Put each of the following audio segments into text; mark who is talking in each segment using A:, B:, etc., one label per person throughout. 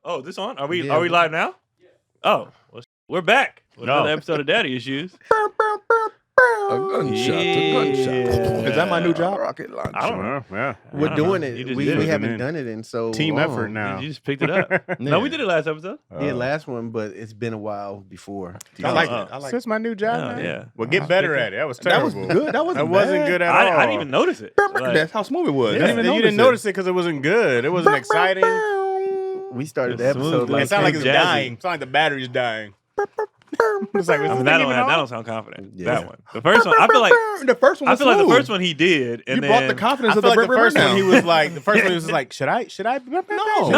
A: Oh, this on? Are we live now? Yeah. Oh, well, we're back with another episode of Daddy Issues.
B: A gunshot. Is that my new job? Rocket launcher.
A: I don't know.
C: Yeah.
B: We're doing it. We haven't done it in so
C: Team
B: long.
C: effort now.
A: You just picked it up. No, we did it last episode.
B: Yeah, last one, but it's been a while before.
C: I like it. So it's my new job now?
A: Yeah.
C: Well, get better at it. That was terrible.
B: That was good. That wasn't
C: good at all.
A: I didn't even notice it.
B: That's how smooth it was.
C: Yeah. You didn't notice it because it wasn't good. It wasn't exciting.
B: We started the episode
C: it sounded like it's dying. It sounded like the battery's dying. It's like,
A: that don't sound confident. Yeah. That one, the first one, I feel like
B: the first one.
A: I feel like the first one he did, and
B: you brought the confidence of
C: the
B: first
C: one. He was like, the first one he was like, should I?
A: No,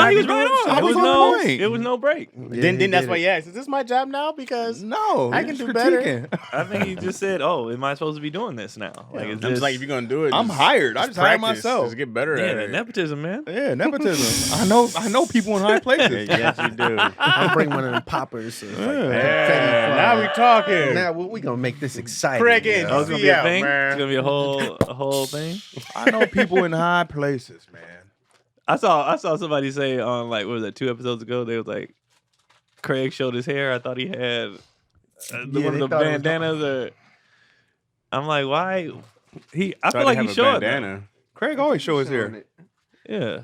A: he was right on. It was no break.
C: Then that's why he asked, is this my job now? Because I can do better.
A: I think he just said, oh, am I supposed to be doing this now? Like,
C: I'm just like, if you're gonna do it,
B: I'm hired. I just hired myself.
C: Just get better at it.
A: Nepotism, man.
B: Yeah, nepotism. I know people in high places.
C: Yes, you do.
B: I'll bring one of them poppers.
C: Now we talking.
B: Now we gonna make this exciting.
C: Craig
A: it's gonna be a thing. It's gonna be a whole thing.
B: I know people in high places, man.
A: I saw somebody say on what was that 2 episodes ago? They was like, Craig showed his hair. I thought he had one of the bandanas. I'm like, why? I feel like he showed bandana.
B: Craig always show his hair.
A: Yeah,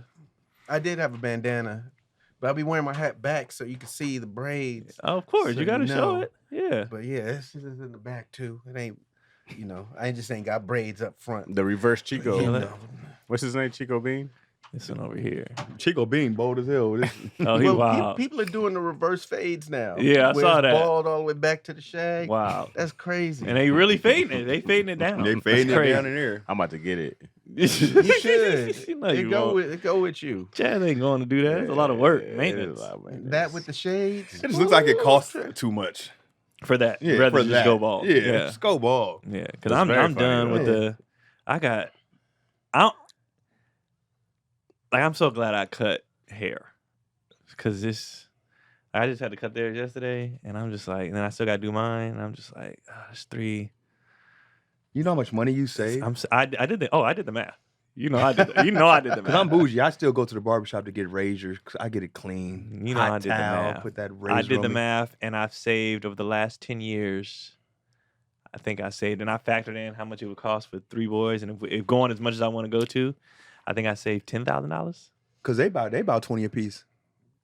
B: I did have a bandana. But I'll be wearing my hat back so you can see the braids.
A: Oh, of course, so you got to show it. Yeah.
B: But yeah, this is in the back too. It ain't, I just ain't got braids up front.
C: The reverse Chico. What's his name? Chico Bean?
A: This one over here.
B: Chico Bean, bold as hell.
A: He wild.
B: People are doing the reverse fades now.
A: Yeah, I saw that.
B: Bald all the way back to the shag.
A: Wow.
B: That's crazy.
A: And they really fading it. They fading it down.
B: They fading it down in here.
C: I'm about to get it.
B: You should.
A: It
B: go with you.
A: Chaz ain't going to do that. It's a lot of work, maintenance.
B: That with the shades.
D: It just looks like it costs too much
A: for that. Yeah, rather just go bald.
D: Yeah, just go bald.
A: Yeah, because I'm done with the. I'm so glad I cut hair because I just had to cut theirs yesterday, and I'm just like, and then I still got to do mine. And I'm just like, it's 3.
D: You know how much money you save?
A: I did the math. I did the math.
D: Because I'm bougie. I still go to the barbershop to get razors. I get it clean.
A: I did the math.
D: Put that razor
A: I did the
D: on me.
A: math, and I've saved over the last 10 years. I think I saved, and I factored in how much it would cost for 3 boys, and if going as much as I want to go to, I think I saved $10,000.
D: Because they about 20 a piece.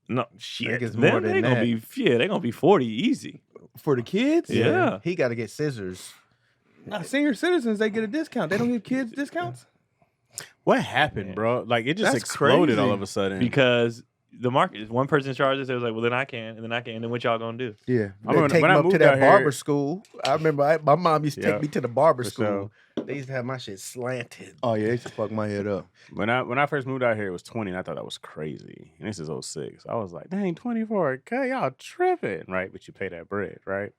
A: No shit.
B: It's more than that.
A: They're gonna be 40 easy
D: For the kids?
A: Yeah.
B: He got to get scissors.
D: Senior citizens, they get a discount. They don't give kids discounts?
C: What happened, bro? Like, it just exploded all of a sudden.
A: Because the market, one person charges. They was like, well, then I can, and then I can, and then what y'all gonna do?
D: Yeah.
B: They take them up to that barber school. I remember my mom used to take me to the barber school. They used to have my shit slanted.
D: Oh, yeah, they used to fuck my head up.
C: When I first moved out here, it was 20, and I thought that was crazy. And this is 06. I was like, dang, 24K, y'all tripping, right? But you pay that bread, right?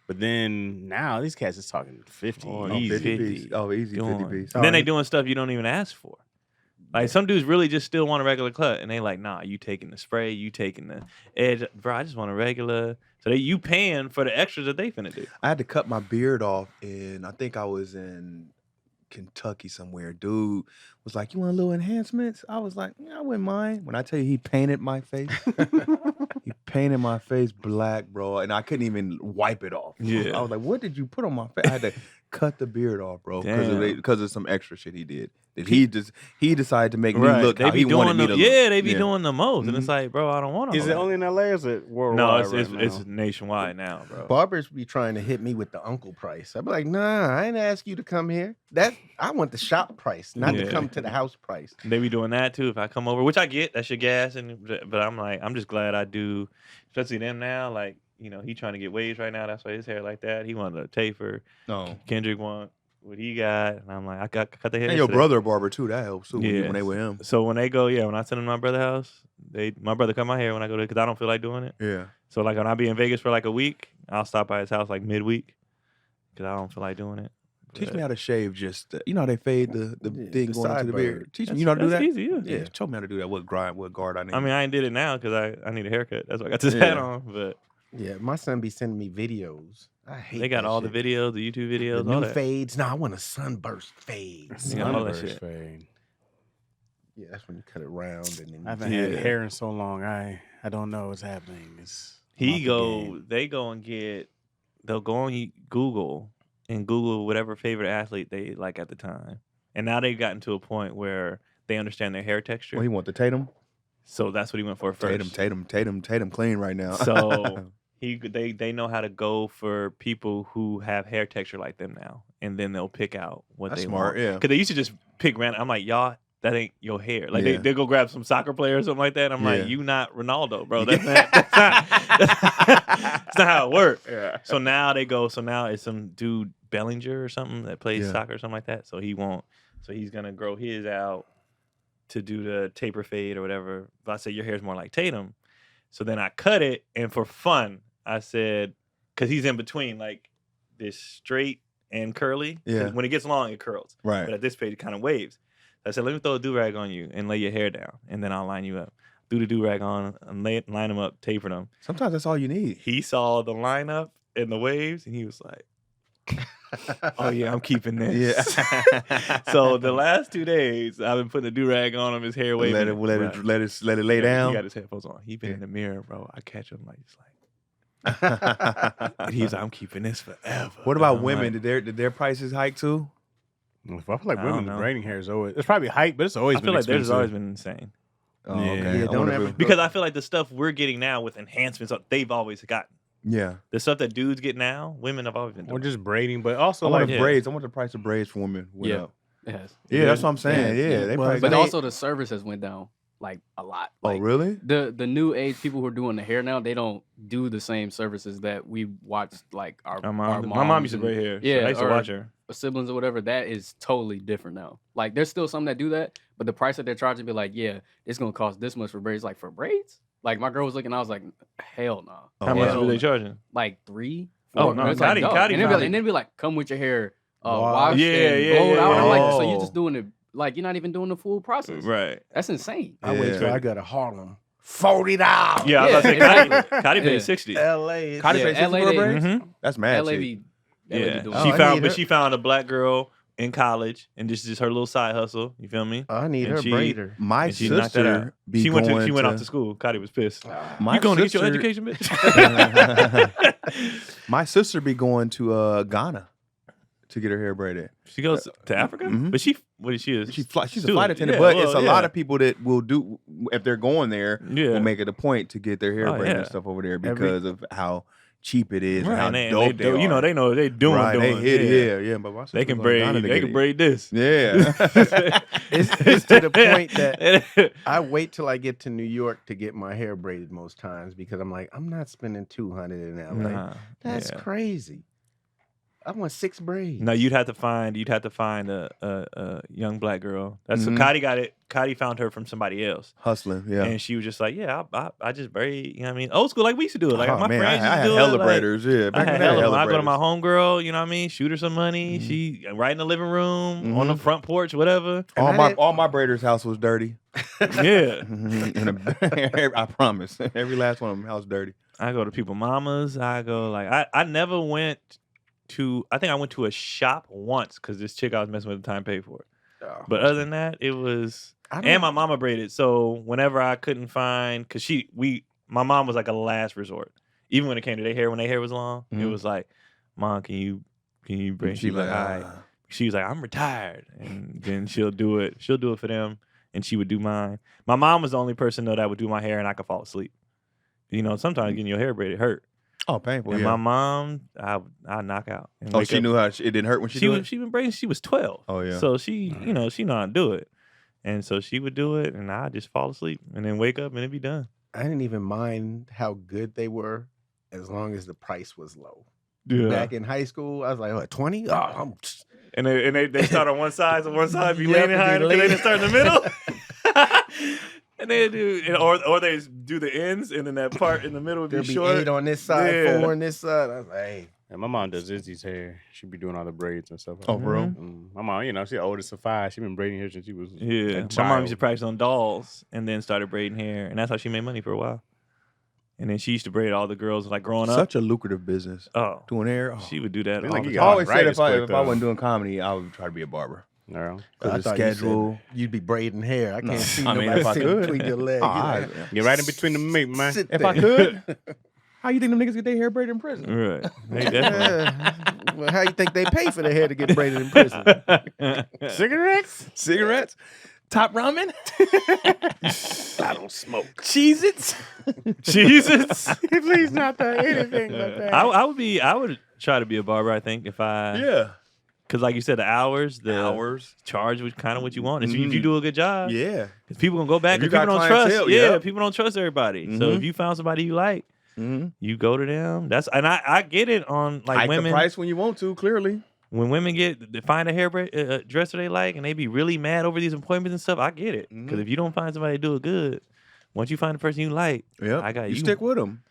C: But then now these cats is talking 50, easy.
D: 50 piece. Oh, easy 50 piece.
A: And then they doing stuff you don't even ask for. Like, some dudes really just still want a regular cut, and they like, nah, you taking the spray, you taking the edge. Bro, I just want a regular. So you paying for the extras that they finna do.
D: I had to cut my beard off, and I think I was in Kentucky somewhere. Dude was like, you want a little enhancements? I was like, yeah, I wouldn't mind. When I tell you he painted my face, he painted my face black, bro, and I couldn't even wipe it off.
A: Yeah.
D: I was like, what did you put on my face? I had to cut the beard off, bro, because of some extra shit he did. He decided to make me look how he wanted me to look.
A: Yeah, they be doing the most, and it's like, bro, I don't want to.
C: Is it only in LA or is it worldwide?
A: No, it's nationwide now, bro.
B: Barbers be trying to hit me with the uncle price. I'm like, nah, I ain't ask you to come here. I want the shop price, not to come to the house price.
A: They be doing that too if I come over, which I get. That's your gas, but I'm like, I'm just glad I do, especially them now. Like, he trying to get waves right now. That's why his hair like that. He wanted a taper.
D: No,
A: Kendrick want what he got, and I'm like, I cut the hair.
D: And your brother barber too. That helps too. When they with him.
A: So when they go, when I send them to my brother's house, my brother cut my hair when I go to, because I don't feel like doing it.
D: Yeah.
A: So like when I be in Vegas for like a week, I'll stop by his house like midweek, because I don't feel like doing it.
D: Teach me how to shave. Just how they fade the thing going into the beard. Teach me, how to do that.
A: Easy,
D: yeah. Show me how to do that. What guard I need.
A: I mean, I ain't did it now because I need a haircut. That's why I got this hat on. But
B: yeah, my son be sending me videos. I hate.
A: They got all
B: shit.
A: the videos, the YouTube videos,
B: the
A: all
B: new
A: that.
B: fades. No, I want a sunburst fade.
A: All that shit.
C: Fade.
B: Yeah, that's when you cut it round and then
C: I haven't had hair in so long. I don't know what's happening.
A: They go and they'll go on Google and Google whatever favorite athlete they like at the time. And now they've gotten to a point where they understand their hair texture.
D: Well, he want the Tatum.
A: So that's what he went for first.
D: Tatum clean right now.
A: So they know how to go for people who have hair texture like them now. And then they'll pick out what
D: That's
A: they
D: smart,
A: want.
D: yeah.
A: Because they used to just pick random. I'm like, y'all, that ain't your hair. Like they go grab some soccer player or something like that. I'm like, you not Ronaldo, bro. That's not how it works.
D: Yeah.
A: So now it's some dude Bellinger or something that plays soccer or something like that. So he's gonna grow his out to do the taper fade or whatever. But I said your hair's more like Tatum. So then I cut it, and for fun, I said, because he's in between like this straight and curly.
D: Yeah.
A: When it gets long, it curls.
D: Right.
A: But at this fade, it kind of waves. I said, let me throw a do-rag on you and lay your hair down, and then I'll line you up. Do the do-rag on and line them up, taper them.
D: Sometimes that's all you need.
A: He saw the lineup and the waves, and he was like, oh, yeah, I'm keeping this.
D: Yeah.
A: So the last 2 days, I've been putting a do-rag on him, his hair waving.
D: Let it lay down.
A: He got his headphones on. He been in the mirror, bro. I catch him like, he's like, and he's like, I'm keeping this forever.
D: What about women? Like, did their prices hike too?
C: I feel like women, the braiding hair is always, it's probably hype, but it's always been expensive.
A: I feel like theirs has always been insane.
D: Oh, okay.
B: Yeah, don't ever
A: because I feel like the stuff we're getting now with enhancements, they've always gotten.
D: Yeah.
A: The stuff that dudes get now, women have always been doing.
C: Or just braiding, but also
D: I want braids. I want the price of braids for women went up.
E: Yes.
D: Yeah, that's what I'm saying. Yeah. They probably
E: but also the service has went down like a lot. Like,
D: oh, really?
E: The new age people who are doing the hair now, they don't do the same services that we watched like our moms.
A: My mom used to braid hair.
E: Yeah,
A: so I used to watch her.
E: Siblings or whatever, that is totally different now. Like there's still some that do that, but the price that they're charging be like, yeah, it's gonna cost this much for braids. Like for braids, like my girl was looking, I was like, hell no.
A: How much were they charging?
E: Like 3, 4.
A: Oh no,
E: it's like, and then be like, come with your hair washed and blowed out. I'm like, so you're just doing it, like you're not even doing the full process.
A: Right.
E: That's insane.
B: I wait till I go to Harlem. $40.
A: Yeah, I was about to say,
E: exactly.
A: Cotty paid 60.
B: LA.
D: Cotty paid 60 for braids?
A: Mm-hmm.
D: That's mad
E: LA
D: cheap.
A: Yeah, she found a black girl in college, and this is just her little side hustle. You feel me?
B: I need her braider.
A: My sister she went off to school. Cotty was pissed. You going to get your education, bitch?
D: My sister be going to Ghana to get her hair braided.
A: She goes to Africa, but she's
D: a flight attendant. But it's a lot of people that will do if they're going there. Will make it a point to get their hair braided and stuff over there because of how cheap it is, and how dope they are.
A: You know, they know what they doing.
D: Right, they hit it, yeah. But
A: they can braid. They can braid this.
D: Yeah,
B: it's to the point that I wait till I get to New York to get my hair braided most times because I'm like, I'm not spending $200 in LA.
A: Nah,
B: That's crazy. I want 6 braids.
A: No, you'd have to find a young black girl. That's so Cotty got it. Cotty found her from somebody else.
D: Hustling, yeah.
A: And she was just like, yeah, I just braid, you know what I mean? Old school, like we used to do it. Like my friends used to do it.
D: I had hella braiders, yeah.
A: I had hella. I go to my homegirl, you know what I mean? Shoot her some money. She right in the living room, on the front porch, whatever.
D: All my braiders' house was dirty.
A: Yeah.
D: I promise. Every last one of them house dirty.
A: I go to people mamas. I go like I never went to, I think I went to a shop once because this chick I was messing with at the time paid for it. Oh, but other than that, it was, and my mama braided. So whenever I couldn't find, because my mom was like a last resort. Even when it came to their hair, when their hair was long, it was like, Mom, can you braid? She was like, all right. She was like, I'm retired. And then she'll do it for them, and she would do mine. My mom was the only person though that would do my hair and I could fall asleep. You know, sometimes getting your hair braided hurt.
D: Oh, painful.
A: And
D: yeah.
A: my mom, I knock out.
D: Oh, she knew how it didn't hurt when she did it?
A: She been braiding. She was 12.
D: Oh, yeah.
A: So she, she know how to do it. And so she would do it, and I just fall asleep and then wake up and it'd be done.
B: I didn't even mind how good they were as long as the price was low.
A: Yeah.
B: Back in high school, I was like, what, 20? Oh,
A: and they start on one side, so one side be leaning high, and they just start in the middle. And they do, or they do the ends, and then that part in the middle would be short.
B: 8 on this side, 4 on this side. I was like, hey.
C: And my mom does Izzy's hair. She be doing all the braids and stuff.
D: Oh, bro.
C: My mom, she's oldest of 5. She been braiding hair since she was
A: a child. My mom used to practice on dolls, and then started braiding hair, and that's how she made money for a while. And then she used to braid all the girls like growing up.
D: Such a lucrative business.
A: Oh,
D: doing hair.
A: She would do that.
D: I always said if I wasn't doing comedy, I would try to be a barber.
C: No.
B: I
D: The
B: thought you said
D: schedule.
B: you'd be braiding hair. I can't see
D: I mean,
B: nobody
D: if I
B: sitting
D: could.
B: between your legs.
D: Oh, I-
C: You're right in between the meat, man.
B: Sit
D: if I
B: there.
D: could, how you think them niggas get their hair braided in prison?
A: Right. They definitely.
B: Well, how you think they pay for their hair to get braided in prison?
C: Cigarettes?
D: Cigarettes, top ramen,
B: I don't smoke.
D: Cheez-Its.
A: Jesus.
C: Please not anything but that.
A: I would try to be a barber, I think, if I
D: Yeah.
A: because like you said, the hours charge was kind of what you want. If you do a good job,
D: Yeah.
A: because people gonna go back
D: If you
A: because people
D: got
A: don't trust.
D: clientele,
A: Yeah,
D: yeah.
A: people don't trust everybody. So if you found somebody you like,
D: Mm-hmm.
A: you go to them. I get it on like
D: Hike
A: women.
D: the price when you want to. Clearly.
A: When women they find a dresser they like and they be really mad over these appointments and stuff, I get it. Because if you don't find somebody to do it good, once you find the person you like,
D: Yeah.
A: I got
D: you stick with them.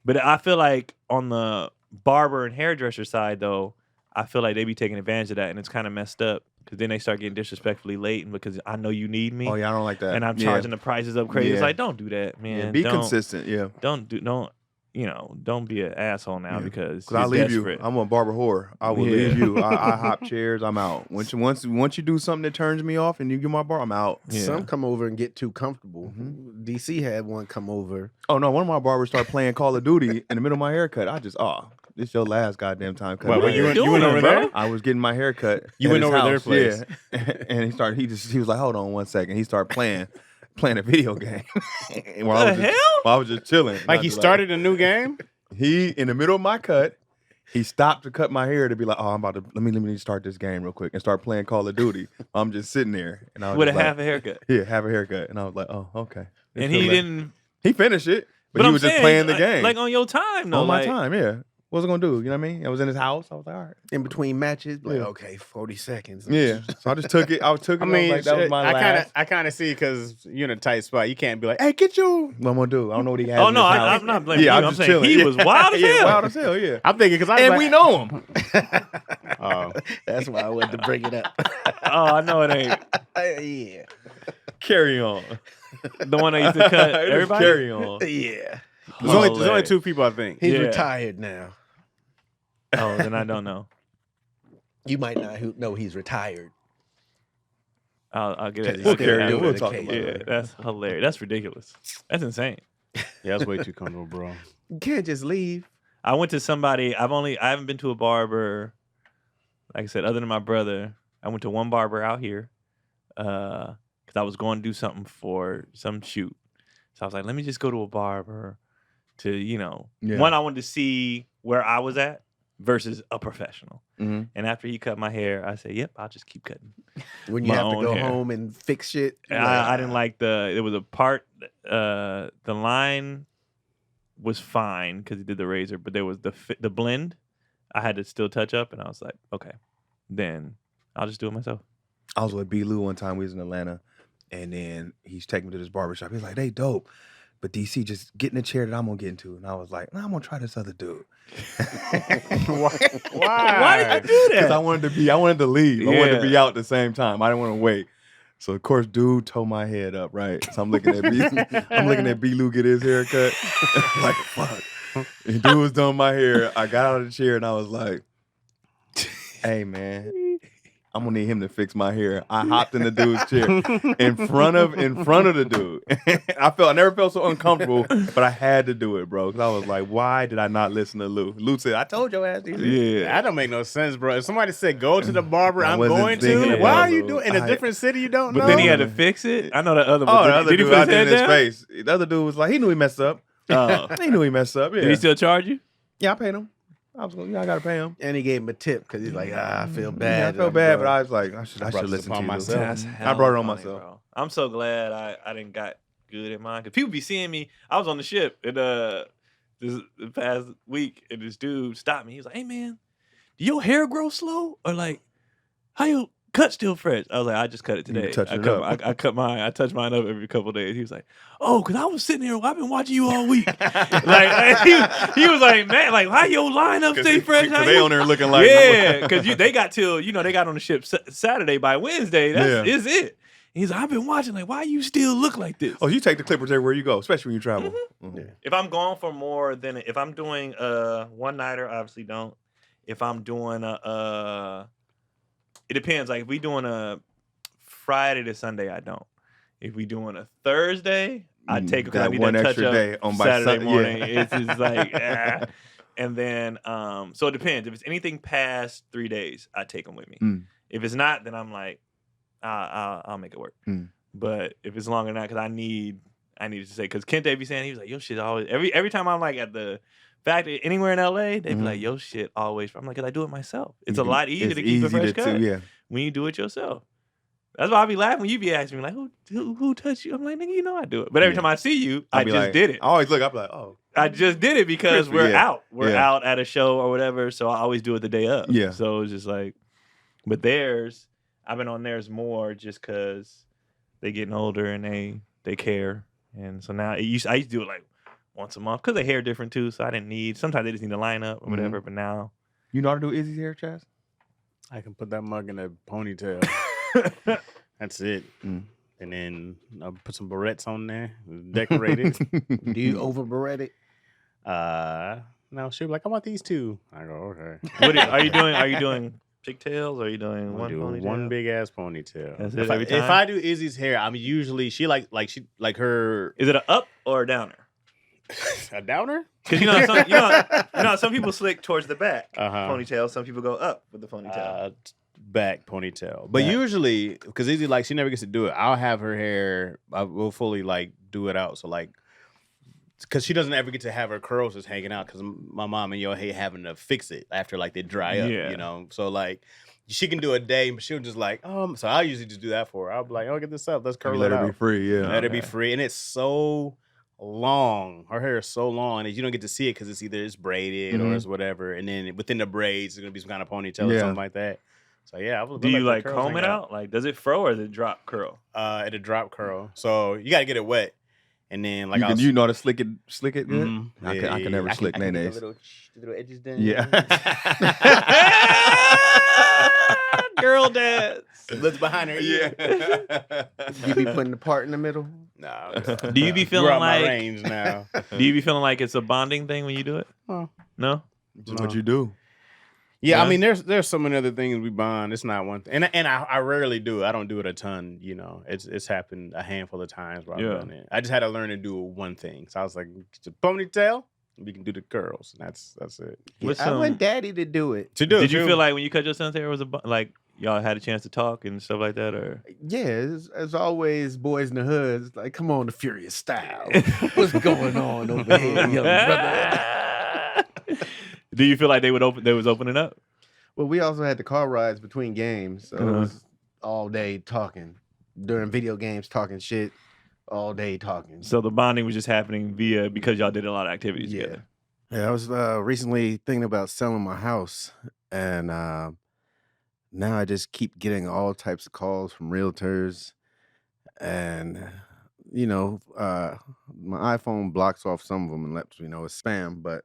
A: But I feel like on the barber and hairdresser side, though, I feel like they be taking advantage of that, and it's kind of messed up because then they start getting disrespectfully late, and because I know you need me,
D: Oh yeah, I don't like that.
A: and I'm
D: Yeah.
A: charging the prices up crazy. It's
D: Yeah.
A: like, don't do that, man.
D: Yeah, be
A: Don't-
D: consistent. Yeah.
A: Don't don't be an asshole now
D: Yeah.
A: because
D: Cause I
A: you're
D: leave
A: desperate.
D: you. I'm a barber whore. I will
A: Yeah.
D: leave you. I hop chairs. I'm out. Once you do something that turns me off and you get my bar, I'm out.
A: Yeah.
B: Some come over and get too comfortable. DC had one come over.
D: Oh no, one of my barbers started playing Call of Duty in the middle of my haircut. I just this your last goddamn time.
C: Well,
D: cutting my
C: you
D: hair.
C: went over
A: bro?
C: there?
D: I was getting my hair cut.
C: You
D: at
C: went
D: his
C: over their
D: house,
C: place.
D: Yeah. And he was like, hold on one second. He started playing a video game. While I was just chilling. And I
C: Like he
D: just
C: started a new game?
D: He in the middle of my cut, he stopped to cut my hair to be like, "Oh, I'm about to let me start this game real quick and start playing Call of Duty." I'm just sitting there and I was
A: with a
D: just like,
A: half a haircut.
D: yeah, have a haircut, and I was like, "Oh, okay."
A: And he didn't.
D: He finished it, but he
A: I'm
D: was just
A: saying,
D: playing the
A: like-
D: game
A: like on your time, though.
D: on my
A: like,
D: time. Yeah, what was I gonna do? You know what I mean? I was in his house. I was like, "All right."
B: In between matches, like,
D: Yeah.
B: okay, 40 seconds.
D: Yeah, so I just took it. I took it.
C: I mean,
D: like that was my last.
C: I kind of see because you're in a tight spot. You can't be like, "Hey, get you."
D: What I'm gonna do? I don't know what he has.
A: Oh
D: in
A: no,
D: his house.
A: I'm not blaming
D: Yeah,
A: you. I'm
D: just
A: saying
D: chilling.
A: he
D: Yeah.
A: was wild as
D: Yeah,
A: hell.
D: wild as hell. Yeah,
C: I'm thinking because
D: and we know him.
C: Oh,
B: That's why I wanted to bring it up.
A: Oh, I know it ain't
B: Yeah.
D: Carry on.
A: the one that used to cut
D: Just
A: everybody.
D: Carry on.
B: Yeah.
C: there's only
A: Hilarious.
C: two people I think.
B: He's
A: Yeah.
B: retired now.
A: Oh, then I don't know.
B: You might not know he's retired.
A: I'll get it.
B: We'll
D: carry
B: do
D: on. We'll
B: it
D: talk
B: occasionally.
D: about
A: Yeah,
D: it.
A: that's hilarious. That's ridiculous. That's insane.
C: Yeah, that's way too comfortable, bro.
B: You can't just leave.
A: I went to somebody. I haven't been to a barber. Like I said, other than my brother, I went to one barber out here because I was going to do something for some shoot. So I was like, let me just go to a barber to,
D: Yeah.
A: one, I wanted to see where I was at versus a professional.
D: Mhm.
A: And after he cut my hair, I said, yep, I'll just keep cutting.
B: When you
A: My
B: have to
A: own
B: go
A: hair.
B: home and fix shit.
A: I didn't like there was a part, the line was fine because he did the razor, but there was the blend I had to still touch up, and I was like, okay, then I'll just do it myself.
D: I was with B. Lou one time. We was in Atlanta, and then he's taking me to this barbershop. He's like, "They dope, but DC, just get in the chair that I'm gonna get into." And I was like, "Nah, I'm gonna try this other dude."
C: Why?
A: Why did you do
D: Because
A: that?
D: I wanted to leave. I wanted to
A: Yeah.
D: be out at the same time. I didn't want to wait. So of course, dude tore my head up. Right. So I'm looking at B. Lou get his hair cut. Like fuck. And dude was doing my hair. I got out of the chair and I was like, "Hey man, I'm gonna need him to fix my hair." I hopped in the dude's chair in front of the dude. I never felt so uncomfortable, but I had to do it, bro. Because I was like, why did I not listen to Lou? Lou said, "I told your ass."
A: Yeah.
C: That don't make no sense, bro. If somebody said go to the barber,
D: I
C: I'm
D: wasn't
C: going
D: thinking
C: to.
A: about
C: Why are you
D: Lou.
C: doing in a different city you don't know?
A: But then he had to fix it. I know the other one.
D: Oh, the other
A: did he
D: dude,
A: put
D: I
A: his
D: did
A: head
D: in his
A: down?
D: face. The other dude was like, he knew he messed up.
A: Oh.
D: He knew he messed up. Yeah.
A: Did he still charge you?
D: Yeah, I paid him. I gotta pay him.
B: And he gave him a tip because he's like, I feel
D: Yeah,
B: bad.
D: I felt bad, but I was like, I should
C: brought this
D: listen to
C: upon
D: you.
C: myself.
A: That's
D: I brought it on
A: hella
D: myself.
A: bro. I'm so glad I didn't got good at mine. Because people be seeing me. I was on the ship and the past week, and this dude stopped me. He was like, "Hey man, do your hair grow slow? Or like, how your cut still fresh?" I was like, "I just cut it
D: You
A: today.
D: touching it
A: cut,
D: up.
A: I cut mine. I touch mine up every couple of days." He was like, "Oh, because I was sitting here. I've been watching you all week." Like he was like, "Man, like how your lineup stay fresh? How
D: Because they
A: you-"
D: on there looking like,
A: Yeah, because they got till they got on the ship Saturday. By Wednesday, that's
D: Yeah.
A: is it. He's like, I've been watching. Like, why you still look like this?
D: Oh, you take the clippers everywhere you go, especially when you travel.
A: Mm-hmm.
D: Mhm.
A: If I'm going for more than if I'm doing one nighter, obviously don't. If I'm doing it depends. Like if we doing a Friday to Sunday, I don't. If we doing a Thursday, I take it because I
D: That
A: need
D: one
A: that touch
D: extra
A: up
D: day on my
A: Saturday
D: Sun-
A: morning.
D: yeah.
A: It's just like, and then so it depends. If it's anything past 3 days, I take them with me. If it's not, then I'm like, I'll make it work. But if it's longer than that, because I need to say, because Kente be saying, he was like, yo shit always every time I'm like at the factory anywhere in LA, they be like, yo shit always. I'm like, because I do it myself. It's a lot easier to keep a fresh cut when you do it yourself. That's why I be laughing when you be asking me like, who touched you? I'm like, nigga, you know I do it. But every time I see you, I just did it.
D: I always look. I'm like, oh,
A: I just did it because
D: Crispy,
A: we're out. We're
D: Yeah.
A: out at a show or whatever. So I always do it the day of.
D: Yeah.
A: So it's just like, but theirs, I've been on theirs more just because they getting older and they care. And so now I used to do it like once a month because their hair different too. So I didn't need. Sometimes they just need to line up or whatever. But now,
D: you know how to do Izzy's hair, Chaz?
C: I can put that mug in a ponytail. That's it. And then I'll put some barrettes on there, decorate it.
B: Do you over beret it?
C: No, she'll be like, I want these two. I go, okay.
A: Are you doing? Are you doing pigtails? Or are you doing one ponytail?
C: One big ass ponytail.
A: That's it every time?
C: If I do Izzy's hair, I'm usually she like her.
A: Is it an up or a downer?
C: A downer?
A: Because you know some people slick towards the back ponytail. Some people go up with the ponytail.
C: Back ponytail, but usually because Izzy she never gets to do it. I'll have her hair. I will fully do it out. So because she doesn't ever get to have her curls just hanging out because my mom and yo hate having to fix it after they dry up.
A: Yeah.
C: You know, so she can do a day, but she'll just so I usually just do that for her. I'll be like, oh, get this up, let's curl it out.
D: Let her be free, yeah.
C: Let her be free, and it's so long. Her hair is so long that you don't get to see it because it's braided or it's whatever, and then within the braids, it's gonna be some kind of ponytail or something like that. So yeah, I will.
A: Do you comb it out? Does it fro or does it drop curl?
C: It'll drop curl. So you gotta get it wet, and then
D: you know how to slick it good.
C: Mm-hmm.
D: I can never slick mayonnaise.
B: The little edges down.
D: Yeah.
A: Girl dance.
C: Looks behind her ear.
D: Yeah.
B: You be putting the part in the middle.
C: No.
A: Do you be feeling
C: We're out
A: like
C: my range now?
A: Do you be feeling like it's a bonding thing when you do it? No.
D: Just what you do.
C: Yeah, I mean, there's so many other things we bond. It's not one thing, and I rarely do it. I don't do it a ton. You know, it's happened a handful of times where I've done it. I just had to learn to do one thing. So I was like, get your ponytail. We can do the curls. And that's it.
B: Yeah, I want Daddy to do it.
C: To do.
A: Did you feel like when you cut your son's hair was y'all had a chance to talk and stuff like that, or?
B: Yeah, as always, boys in the hood. It's like, come on, the Furious style. What's going on over here, young brother?
A: Do you feel like they was opening up?
B: Well, we also had the car rides between games, so it was all day talking during video games, talking shit, all day talking.
A: So the bonding was just happening because y'all did a lot of activities together.
B: Yeah, I was recently thinking about selling my house, and now I just keep getting all types of calls from realtors, and my iPhone blocks off some of them and lets me know it's spam, but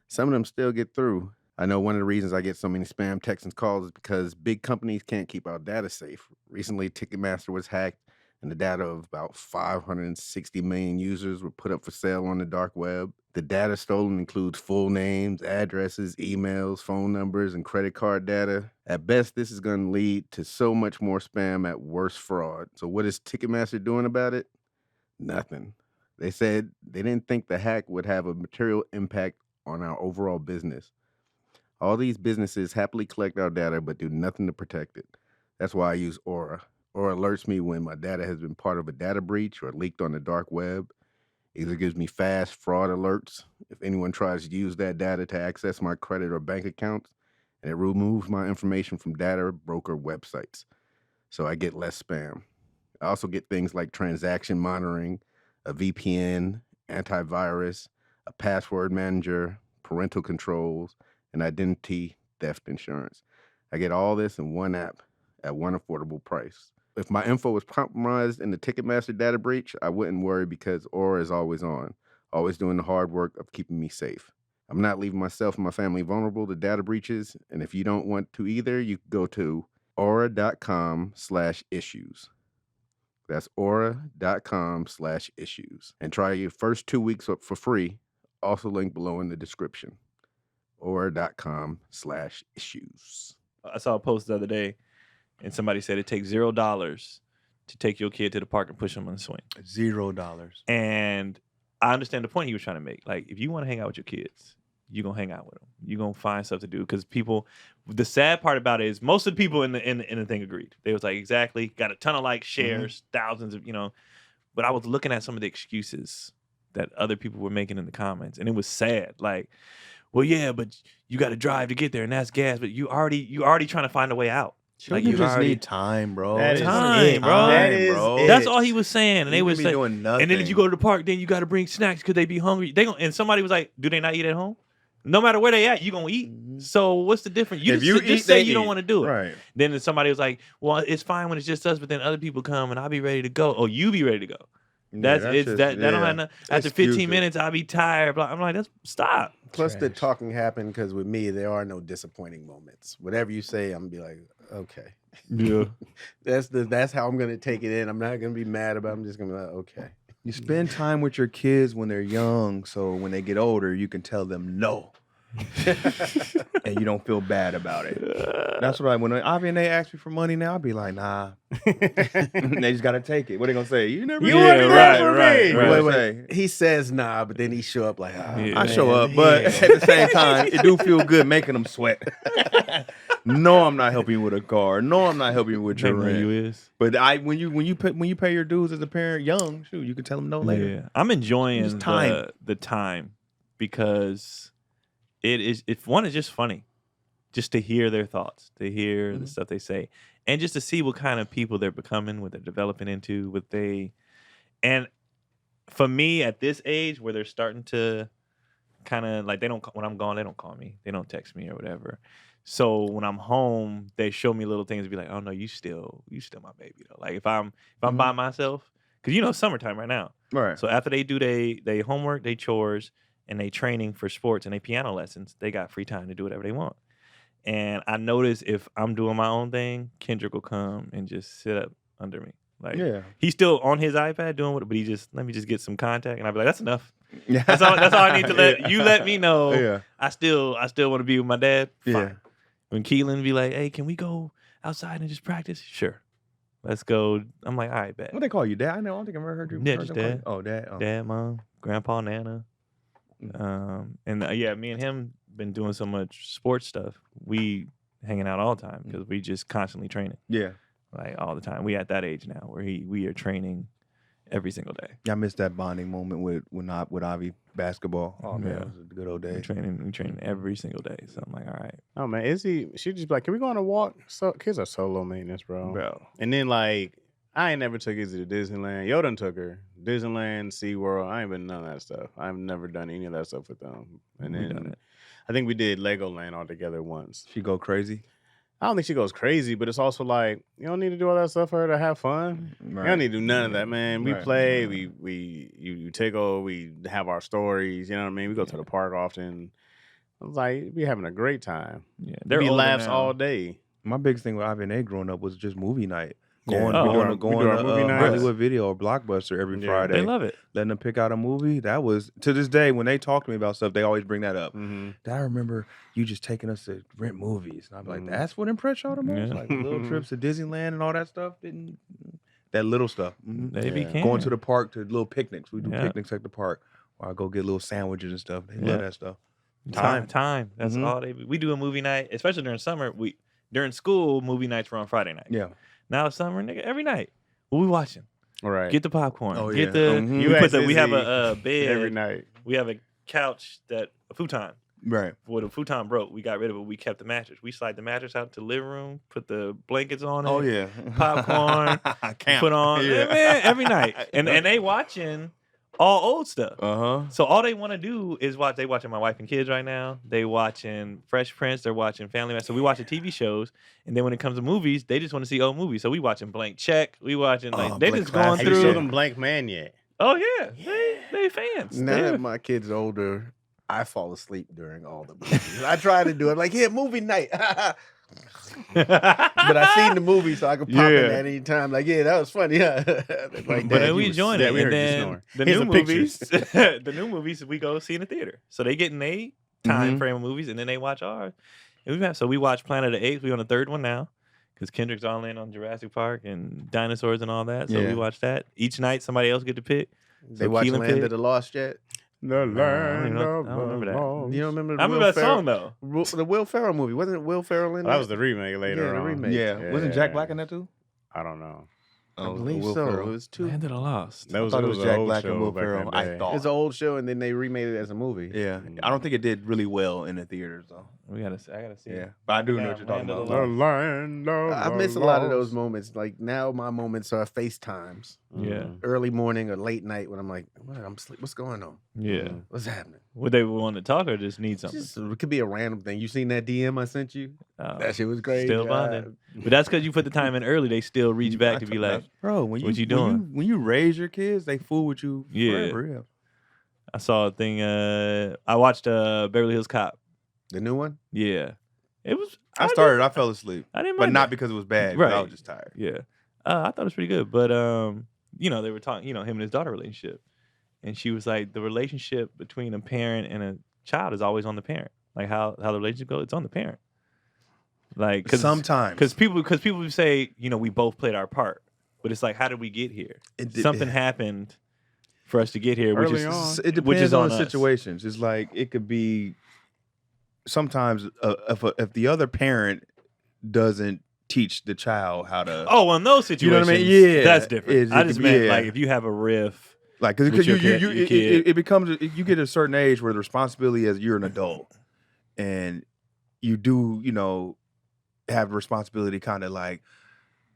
B: some of them still get through. I know one of the reasons I get so many spam texts and calls is because big companies can't keep our data safe. Recently, Ticketmaster was hacked, and the data of about 560 million users were put up for sale on the dark web. The data stolen includes full names, addresses, emails, phone numbers, and credit card data. At best, this is going to lead to so much more spam, at worst, fraud. So what is Ticketmaster doing about it? Nothing. They said they didn't think the hack would have a material impact on our overall business. All these businesses happily collect our data but do nothing to protect it. That's why I use Aura. Aura alerts me when my data has been part of a data breach or leaked on the dark web. It either gives me fast fraud alerts if anyone tries to use that data to access my credit or bank accounts, and it removes my information from data broker websites, so I get less spam. I also get things like transaction monitoring, a VPN, antivirus, a password manager, parental controls, and identity theft insurance. I get all this in one app at one affordable price. If my info was compromised in the Ticketmaster data breach, I wouldn't worry because Aura is always on, always doing the hard work of keeping me safe. I'm not leaving myself and my family vulnerable to data breaches, and if you don't want to either, you can go to aura.com/issues. That's aura.com/issues. And try your first 2 weeks for free. Also linked below in the description. Aura.com/issues.
A: I saw a post the other day. and somebody said it takes $0 to take your kid to the park and push them on the swing.
D: $0.
A: And I understand the point he was trying to make. Like, if you want to hang out with your kids, you're going to hang out with them. You're going to find stuff to do. Because people, the sad part about it is most of the people in the thing agreed. They was like, exactly, got a ton of likes, shares, thousands of, But I was looking at some of the excuses that other people were making in the comments. And it was sad. Like, well, yeah, but you got to drive to get there and that's gas. But you already trying to find a way out.
D: Like you just need time, bro.
C: That is
A: time, bro.
C: That is it.
A: That's all he was saying. And they
D: You
A: was
D: be
A: saying,
D: doing nothing.
A: and then if you go to the park, then you got to bring snacks because they be hungry. And somebody was like, do they not eat at home? No matter where they at, you gonna eat. So what's the difference? You
D: If
A: just,
D: you
A: just
D: eat,
A: say
D: they
A: you don't
D: eat.
A: want to do it.
D: Right.
A: Then somebody was like, well, it's fine when it's just us, but then other people come and I'll be ready to go. Oh, you be ready to go. That don't have nothing. After 15
D: Excuses.
A: minutes, I'll be tired. I'm like, stop.
B: Plus, the talking happened because with me, there are no disappointing moments. Whatever you say, I'm gonna be like, okay.
A: Yeah.
B: That's how I'm gonna take it in. I'm not gonna be mad about it. I'm just gonna be like, okay.
D: You spend time with your kids when they're young, so when they get older, you can tell them no. And you don't feel bad about it. That's what when Avi and they ask me for money now, I'll be like, nah. They just gotta take it. What are they gonna say? You never
C: You
D: did
C: want me
D: that
C: right,
D: for
C: right,
D: me.
C: right.
D: What
B: Wait,
D: they say?
B: He says nah, but then he show up like,
A: Yeah.
D: I show up,
B: man,
D: but
B: yeah.
D: at the same time, it do feel good making them sweat. No, I'm not helping you with a car. No, I'm not helping you with your
A: Remember you
D: rent.
A: is.
D: But when you pay your dues as a parent young, shoot, you can tell them no later.
A: Yeah. I'm enjoying
D: Just time.
A: the time because it's just funny. Just to hear their thoughts, to hear the stuff they say, and just to see what kind of people they're becoming, what they're developing into, and for me at this age where they're starting to kind of like when I'm gone, they don't call me, they don't text me or whatever. So when I'm home, they show me little things and be like, oh no, you still my baby though. Like if I'm by myself, because summertime right now.
D: Right.
A: So after they do they homework, they chores, and they training for sports and they piano lessons, they got free time to do whatever they want. And I notice if I'm doing my own thing, Kendrick will come and just sit up under me. Like he's still on his iPad doing what, but he just let me just get some contact, and I'll be like, that's enough. That's all I need to let me know.
D: Yeah.
A: I still want to be with my dad. Fine.
D: Yeah.
A: When Keelan be like, hey, can we go outside and just practice? Sure. Let's go. I'm like, all right, bet.
D: What they call you, Dad? I don't think I've ever heard you.
A: Yeah,
D: heard
A: just
D: them call
A: Dad.
D: you- Oh, Dad. Oh.
A: Dad, Mom, Grandpa, Nana. Me and him been doing so much sports stuff. We hanging out all the time because we just constantly training,
D: Yeah.
A: like all the time. We at that age now where we are training every single day.
D: I missed that bonding moment with Avi basketball. Oh man,
A: Yeah.
D: it was a good old
A: We
D: day.
A: training every single day. So I'm like, all right,
C: Oh man, she just be like, can we go on a walk? So kids are solo maintenance, bro. And then like, I ain't never took Izzy to Disneyland. Yo done took her. Disneyland, SeaWorld. I ain't been none of that stuff. I've never done any of that stuff with them. And
A: We done
C: then
A: it.
C: I think we did Legoland all together once.
D: She go crazy.
C: I don't think she goes crazy, but it's also like, you don't need to do all that stuff for her to have fun. You don't need to do none of that, man. We
D: Right.
C: play, you tickle, we have our stories, you know what I mean? We go to the park often. I was like, we having a great time.
A: Yeah,
C: There be
A: older
C: laughs
A: now.
C: all day.
D: My biggest thing with Avi and A growing up was just movie night.
C: Yeah.
D: Going,
A: Oh.
D: we
C: We
D: going
C: do our
D: to
C: movie nights.
D: Hollywood Video or Blockbuster every
C: Yeah.
D: Friday.
A: They love it.
D: Letting them pick out a movie. That was, to this day, when they talk to me about stuff, they always bring that up.
C: Mm-hmm.
D: Dad, I remember you just taking us to rent movies. And I'm like,
C: Mhm.
D: that's what impressed y'all the most?
A: Yeah.
D: Like the little trips to Disneyland and all that stuff? That little stuff.
A: They be
C: Yeah.
A: can.
D: Going to the park to little picnics. We do
A: Yeah.
D: picnics at the park. Or I go get little sandwiches and stuff. They
A: Yeah.
D: love that stuff.
A: Time. That's
D: Mhm.
A: all we do a movie night, especially during summer. During school, movie nights were on Friday night.
D: Yeah.
A: Now it's summer, nigga, every night. What we watching?
C: All right.
A: Get the popcorn.
D: Oh,
A: Get
D: yeah.
A: the.
D: Mhm.
C: You
A: We
C: asked
A: we have
C: Izzy
A: a bed
C: every night.
A: We have a couch a futon.
D: Right.
A: Well, the futon broke. We got rid of it. We kept the mattress. We slide the mattress out to the living room. Put the blankets on it.
D: Oh, yeah.
A: Popcorn.
D: Camp.
A: Put on.
D: Yeah.
A: Man, every night. And they watching all old stuff.
D: Uh-huh.
A: So all they want to do is watch. They watching My Wife and Kids right now. They watching Fresh Prince. They're watching Family Man. So we watching TV shows, and then when it comes to movies, they just want to see old movies. So we watching Blank Check. We watching they
D: Blank
A: just going
D: Classic.
C: Have you
A: through.
C: showed them Blank Man yet?
A: Oh yeah, they fans.
B: Now
A: They're-
B: that my kid's older, I fall asleep during all the movies. I try to do it like, yeah, movie night. But I seen the movie, so I could pop in
A: Yeah.
B: at any time. Like, yeah, that was funny. Like,
A: But
B: Dad,
A: then
B: you
A: we
B: was
A: join
C: yeah,
A: it,
C: we
A: and
C: heard you
A: then
C: snoring.
A: the
C: Here's
A: new
C: the pictures.
A: movies, the new movies we go see in the theater. So they getting a time
D: Mhm.
A: frame of movies, and then they watch ours. And we watch Planet of the Apes. We on the third one now. because Kendrick's all in on Jurassic Park and dinosaurs and all that. So
B: Yeah.
A: we watch that each night. Somebody else get to pick.
B: They
A: So
B: watch
A: Keelan
B: Land
A: picked.
B: of the Lost yet?
C: The
A: Nah, I don't even
C: land
A: know-
C: of
A: I don't remember
C: the
A: that.
C: lost.
B: You don't remember?
A: I remember that song though.
B: The Will Ferrell movie. Wasn't it Will Ferrell in
C: That was the remake later
B: Yeah, the
C: on.
B: remake.
D: Yeah. Wasn't Jack Black in that too?
C: I don't know.
B: I believe so. It was two.
A: Land of the Lost.
C: That was,
D: thought it was
C: an
D: Jack
C: old
D: Black and
C: show
D: Will
C: back in
D: Ferrell.
C: the
D: I
C: day.
D: thought.
B: It's an old show, and then they remade it as a movie.
D: Yeah. I don't think it did really well in the theaters though.
A: I gotta see.
D: Yeah.
A: it.
D: But I do
A: Yeah,
D: know what you're talking
A: Land of the
D: about.
C: The land of
B: I
C: the
B: miss a lot of those
C: lost.
B: moments. Like now, my moments are FaceTimes,
A: Yeah.
B: early morning or late night when I'm like, what? I'm sleep. What's going on?
A: Yeah.
B: What's happening?
A: Would they want to talk or just need something?
B: Just, it could be a random thing. You seen that DM I sent you? That shit was crazy.
A: Still bonding. But that's because you put the time in early. They still reach back to be like,
D: bro, when you
A: what you doing?
D: When you raise your kids, they fool with you
A: Yeah.
D: forever. Yeah.
A: I saw a thing. I watched Beverly Hills Cop.
B: The new one?
A: Yeah. It was.
D: I started, I fell asleep.
A: I didn't
D: But
A: mind
D: not
A: it.
D: because it was bad. Right. I
A: Right.
D: was just tired.
A: Yeah. I thought it was pretty good. But, they were talking, him and his daughter relationship. And she was like, the relationship between a parent and a child is always on the parent. Like how the relationship goes, it's on the parent. Like,
D: Sometimes.
A: Because people say, we both played our part. But it's like, how did we get here? Something happened for us to get here, which
C: Early
A: is
C: on.
D: It depends
A: which is
D: on
A: on
D: the
A: us.
D: situations. It's like it could be sometimes if the other parent doesn't teach the child how to
A: Oh, in those
D: You know
A: situations,
D: what I mean? Yeah.
A: that's different.
D: It
A: I
D: could
A: just
D: be-
A: meant
D: yeah.
A: like if you have a riff.
D: like
A: with
D: because
A: your
D: you
A: kid.
D: it becomes you get a certain age where the responsibility as you're an adult and you do have the responsibility kind of like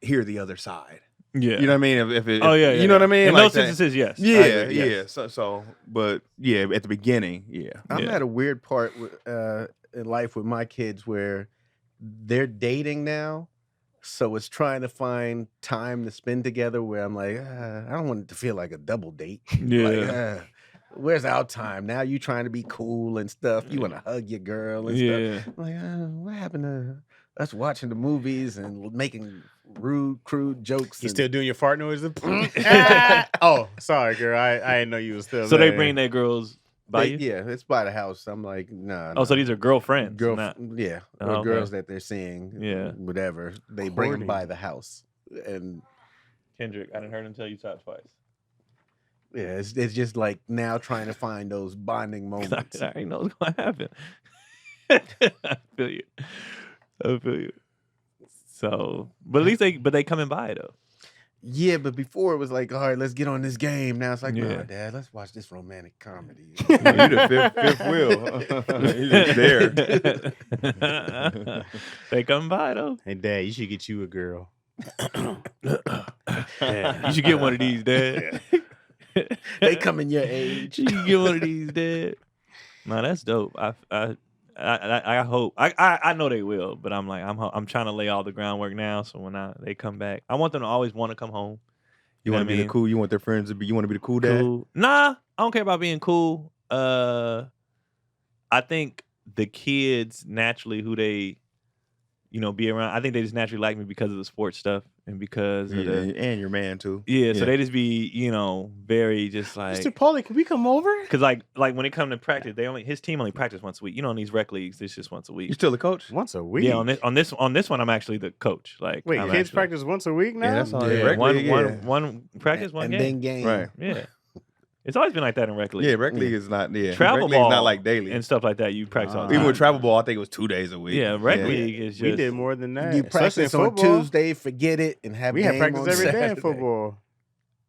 D: hear the other side.
A: Yeah.
D: You know what I mean? If it,
A: Oh yeah,
D: you know what I mean?
A: In
D: Like
A: those
D: that.
A: instances, yes. I
D: Yeah,
A: agree,
D: yeah.
A: yes.
D: So, but yeah, at the beginning, yeah.
B: I'm
A: Yeah.
B: at a weird part in life with my kids where they're dating now. So it's trying to find time to spend together where I'm like, I don't want it to feel like a double date.
A: Yeah.
B: Like, where's our time? Now you trying to be cool and stuff. You want to hug your girl and
A: Yeah.
B: stuff. I'm like, what happened to us watching the movies and making rude, crude jokes?
C: You
B: and-
C: still doing your fart noises? Oh, sorry, girl. I didn't know you was still
A: So
C: there.
A: they bring their girls by you.
B: Yeah, it's by the house. I'm like, nah.
A: Oh, so these are girlfriends.
B: Girl,
A: not-
B: yeah,
A: Oh,
B: or
A: okay.
B: girls that they're seeing,
A: Yeah.
B: whatever. They bring them
C: Courting.
B: by the house, and
A: Kendrick, I didn't heard him tell you top twice.
B: yeah, it's just like now trying to find those bonding
A: 'Cause
B: moments.
A: I already know what's gonna happen. I feel you. So, but at least they coming by though.
B: Yeah, but before it was like, all right, let's get on this game. Now it's like,
A: Yeah.
B: no, Dad, let's watch this romantic comedy.
D: You the fifth wheel. You just there.
A: They coming by though.
C: Hey, Dad, you should get you a girl.
A: You should get one of these, Dad.
B: They come in your age.
A: You should get one of these, Dad. No, that's dope. I hope I know they will, but I'm like I'm trying to lay all the groundwork now. So when they come back, I want them to always want to come home.
D: You
A: know
D: want
A: what
D: to
A: I
D: be
A: mean?
D: the cool. You want their friends to be. You want to be the cool dad.
A: Cool. Nah, I don't care about being cool. I think the kids naturally who they, be around. I think they just naturally like me because of the sports stuff and because of
D: Yeah,
A: the
D: and your man too.
A: yeah. So they just be very just like.
C: Mr. Paulie, can we come over?
A: Cause like when it come to practice, his team only practice once a week. In these rec leagues, it's just once a
D: You
A: week.
D: still a coach?
C: Once a week.
A: Yeah, on this one, I'm actually the coach. Like,
C: Wait,
A: I'm
C: kids
A: actually-
C: practice once a week now?
D: Yeah, that's all.
B: Yeah,
D: Rec
A: one,
D: league, yeah.
A: one practice, one
B: and
A: game.
B: then game.
D: Right.
A: Yeah, it's always been like that in rec league.
D: Yeah, rec league is not. Yeah,
A: Travel
D: rec league's
A: ball
D: not like daily.
A: and stuff like that. You practice all the
D: Even
A: time.
D: with travel ball, I think it was 2 days a week.
A: Yeah, rec league is just
C: We did more than that.
B: You
C: Especially in
B: practice on
C: football.
B: Tuesday, forget it, and have
C: We had
B: game
C: practice
B: on
C: every day in
B: Saturday.
C: football.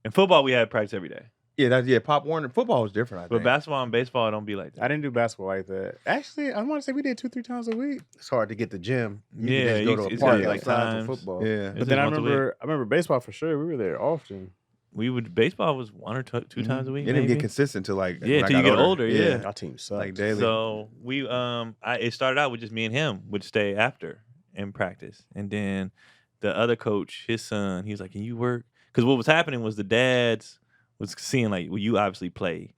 A: In football, we had practice every day,
D: Yeah, Pop Warner football was different. I
A: but
D: think.
A: basketball and baseball don't be like
C: I
A: that.
C: didn't do basketball like that. Actually, I want to say we did 2-3 times a week.
B: It's hard to get the gym. You
A: Yeah,
B: can just go to a
A: it's
B: park
A: got, like,
B: outside
A: times.
B: for football.
D: Yeah,
A: It's
C: But
A: just
C: then I
A: once a week.
C: remember baseball for sure. We were there often.
A: Baseball was 1 or 2 times a week.
D: They didn't
A: maybe.
D: get consistent till like
A: Yeah,
D: when I
A: till you
D: got
A: get older, yeah.
C: Our team sucked.
D: like daily.
A: So we it started out with just me and him would stay after in practice, and then the other coach, his son, he was like, "Can you work?" Because what was happening was the dads was seeing like, "Well, you obviously play,"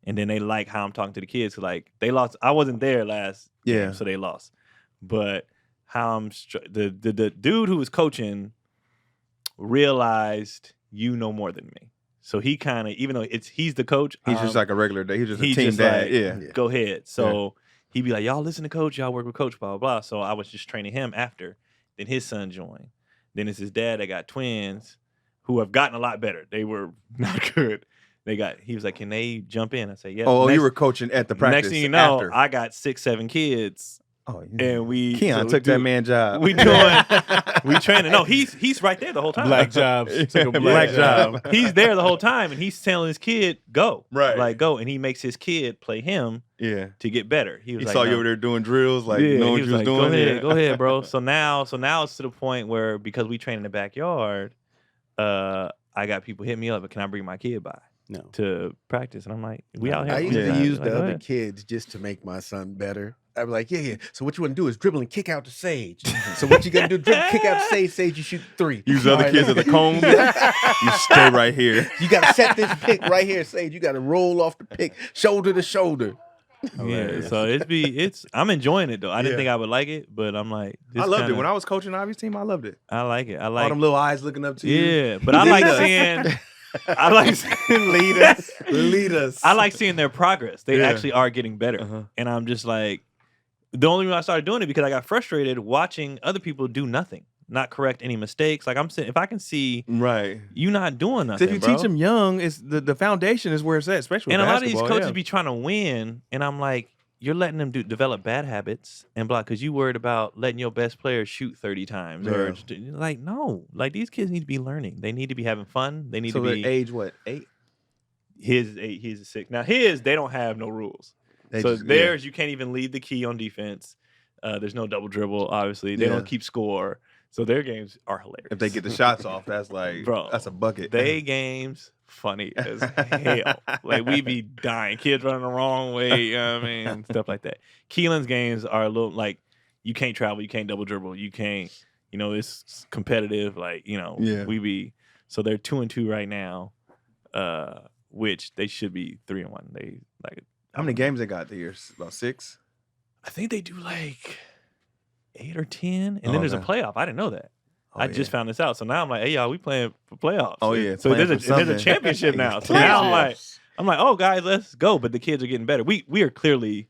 A: and then they like how I'm talking to the kids. So like they lost. I wasn't there last
D: Yeah.
A: game, so they lost. But how the dude who was coaching realized you know more than me. So he kind of, even though he's the coach,
D: he's just like a regular day. He's just a
A: he's
D: team
A: just
D: dad.
A: like,
D: yeah.
A: go ahead. So he'd be like, y'all listen to coach, y'all work with coach, blah, blah, blah. So I was just training him after. Then his son joined. Then it's his dad that got twins who have gotten a lot better. They were not good. He was like, can they jump in? I said, yeah.
D: Oh, you were coaching at the practice.
A: Next thing you know,
D: after.
A: I got 6, 7 kids.
D: Oh, yeah.
A: And
D: Keon took that man job.
A: We training. No, he's right there the whole time.
C: Black jobs. Took a
A: black job. He's there the whole time, and he's telling his kid, go.
D: Right.
A: Like, go. And he makes his kid play him to get better. He
D: saw you over there doing drills, like, you know what you was doing.
A: Go ahead, bro. So now it's to the point where, because we train in the backyard, I got people hit me up, but can I bring my kid by?
C: No.
A: To practice. And I'm like, we out here.
B: I used to use the other kids just to make my son better. I'd be like, yeah. So what you want to do is dribble and kick out to Sage. So what you gonna do? Dribble, kick out to Sage. Sage, you shoot 3.
D: Use other kids as a cone. You stay right here.
B: You gotta set this pick right here, Sage. You gotta roll off the pick, shoulder to shoulder.
A: Yeah, so I'm enjoying it though. I didn't think I would like it, but I'm like,
D: I loved it when I was coaching Ivy's team. I loved it.
A: I like it. I like
D: all them little eyes looking up to you.
A: Yeah, but I like seeing. I like seeing
D: lead us.
A: I like seeing their progress. They actually are getting better, and I'm just like, the only reason I started doing it because I got frustrated watching other people do nothing, not correct any mistakes. Like I'm saying, if I can see you not doing nothing,
D: so if you teach them young, it's the foundation is where it's at, especially.
A: And
D: with
A: a lot of these
D: basketball,
A: coaches be trying to win, and I'm like, you're letting them develop bad habits and block because you worried about letting your best player shoot 30 times or like no, like these kids need to be learning. They need to be having fun. They need to be
D: age what 8.
A: His 8. He's a 6. Now they don't have no rules. Theirs you can't even lead the key on defense. There's no double dribble. Obviously, they don't keep score. So their games are hilarious.
D: If they get the shots off, that's like, bro, that's a bucket.
A: They games funny as hell. Like we be dying. Kids running the wrong way. You know what I mean? Stuff like that. Keelan's games are a little like you can't travel, you can't double dribble, you can't. You know, it's competitive. Like we be. So they're 2-2 right now, which they should be 3-1. They like.
D: How many games they got this year? About 6.
A: I think they do like 8 or 10, and then there's a playoff. I didn't know that. I just found this out. So now I'm like, hey y'all, we playing for playoffs.
D: Oh yeah.
A: So there's a championship now. So now I'm like, oh guys, let's go. But the kids are getting better. We are clearly